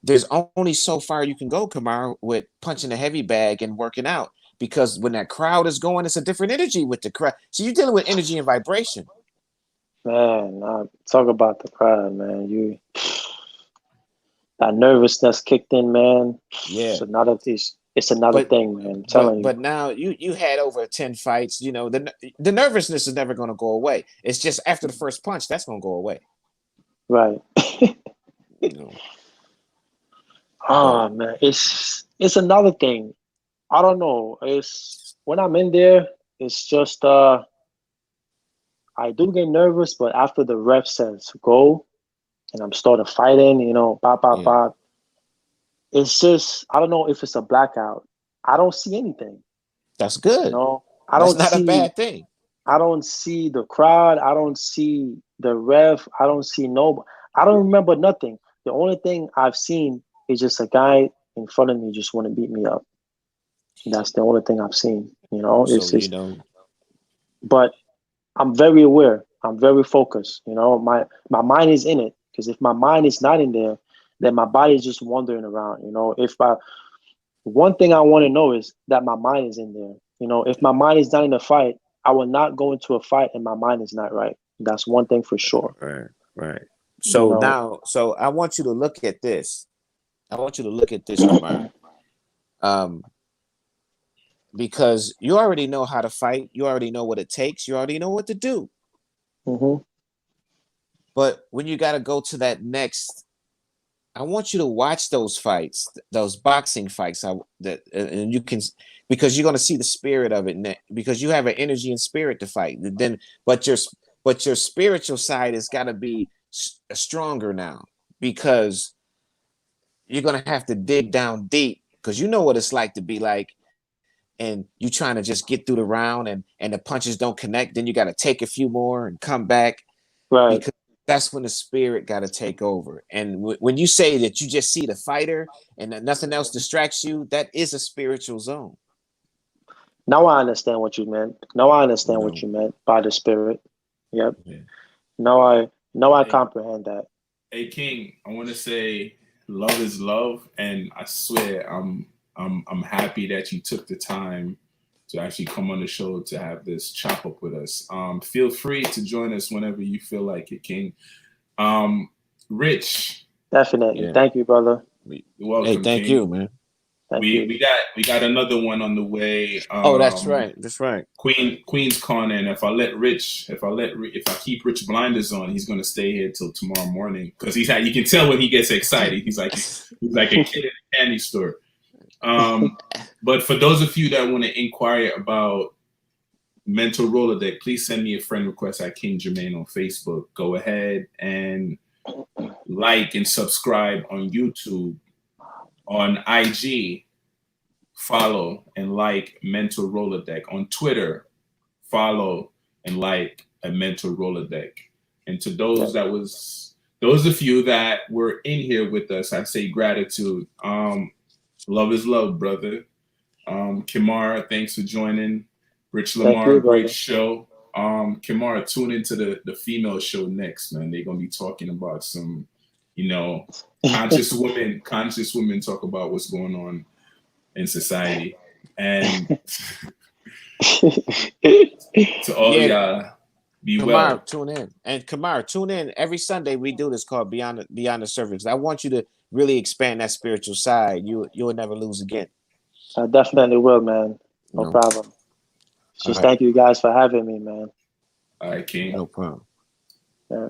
[SPEAKER 2] there's only so far you can go, Kamar, with punching a heavy bag and working out, because when that crowd is going, it's a different energy with the crowd. So you're dealing with energy and vibration.
[SPEAKER 3] Man, talk about the crowd, man. That nervousness kicked in, man.
[SPEAKER 2] Yeah.
[SPEAKER 3] It's another thing, man. I'm telling you.
[SPEAKER 2] But now you had over 10 fights. You know, the nervousness is never going to go away. It's just after the first punch, that's going to go away.
[SPEAKER 3] Right.
[SPEAKER 2] You know.
[SPEAKER 3] Oh man, it's another thing. I don't know. It's when I'm in there, it's just I do get nervous, but after the ref says go and I'm starting fighting, you know, pop. It's just, I don't know if it's a blackout. I don't see anything.
[SPEAKER 2] That's good.
[SPEAKER 3] You know,
[SPEAKER 2] That's not a bad thing.
[SPEAKER 3] I don't see the crowd. I don't see the ref. I don't see nobody. I don't remember nothing. The only thing I've seen is just a guy in front of me just want to beat me up. That's the only thing I've seen. You know, but I'm very aware. I'm very focused. You know, my mind is in it, because if my mind is not in there, then my body is just wandering around. You know, one thing I want to know is that my mind is in there. You know, if my mind is not in a fight, I will not go into a fight and my mind is not right. That's one thing for sure.
[SPEAKER 2] Right. So now, I want you to look at this. Kumar. Because you already know how to fight. You already know what it takes. You already know what to do.
[SPEAKER 3] Mm-hmm.
[SPEAKER 2] But when you got to go to that next, I want you to watch those fights, those boxing fights, and you can, because you're going to see the spirit of it, because you have an energy and spirit to fight. But your spiritual side has got to be stronger now, because you're going to have to dig down deep, because you know what it's like to be like, and you trying to just get through the round and the punches don't connect. Then you got to take a few more and come back.
[SPEAKER 3] Right.
[SPEAKER 2] Because that's when the spirit got to take over. And when you say that you just see the fighter and that nothing else distracts you, that is a spiritual zone.
[SPEAKER 3] Now I understand what you meant. What you meant by the spirit. Yep.
[SPEAKER 2] Yeah.
[SPEAKER 3] Now I comprehend that.
[SPEAKER 1] Hey King, I want to say love is love, and I swear I'm happy that you took the time to actually come on the show to have this chop up with us. Feel free to join us whenever you feel like it, King. Rich.
[SPEAKER 3] Definitely. Yeah. Thank you, brother.
[SPEAKER 1] You're welcome,
[SPEAKER 2] Hey, thank
[SPEAKER 1] King.
[SPEAKER 2] you, man.
[SPEAKER 3] Thank you.
[SPEAKER 1] We got another one on the way.
[SPEAKER 2] Oh, that's right. That's right.
[SPEAKER 1] Queen's Corner, and if I keep Rich blinders on, he's gonna stay here till tomorrow morning because you can tell when he gets excited. He's like a kid in a candy store. But for those of you that want to inquire about MEN-talRollaDek, please send me a friend request at King Jermaine on Facebook. Go ahead and like and subscribe on YouTube. On IG, follow and like MEN-talRollaDek. On Twitter, follow and like a MEN-talRollaDek. And to those those of you that were in here with us, I say gratitude. Love is love, brother. Kimara, thanks for joining. Rich Lamar, great show. Kimara, tune into the female show next, man. They're gonna be talking about some, conscious women talk about what's going on in society. And to all y'all, be well.
[SPEAKER 2] Tune in. And Kamar, tune in every Sunday. We do this called Beyond the Surface. I want you to really expand that spiritual side. You'll never lose again.
[SPEAKER 3] I definitely will, man. No problem. Just thank you guys for having me, man.
[SPEAKER 1] All right, King.
[SPEAKER 2] No problem.
[SPEAKER 3] Yeah.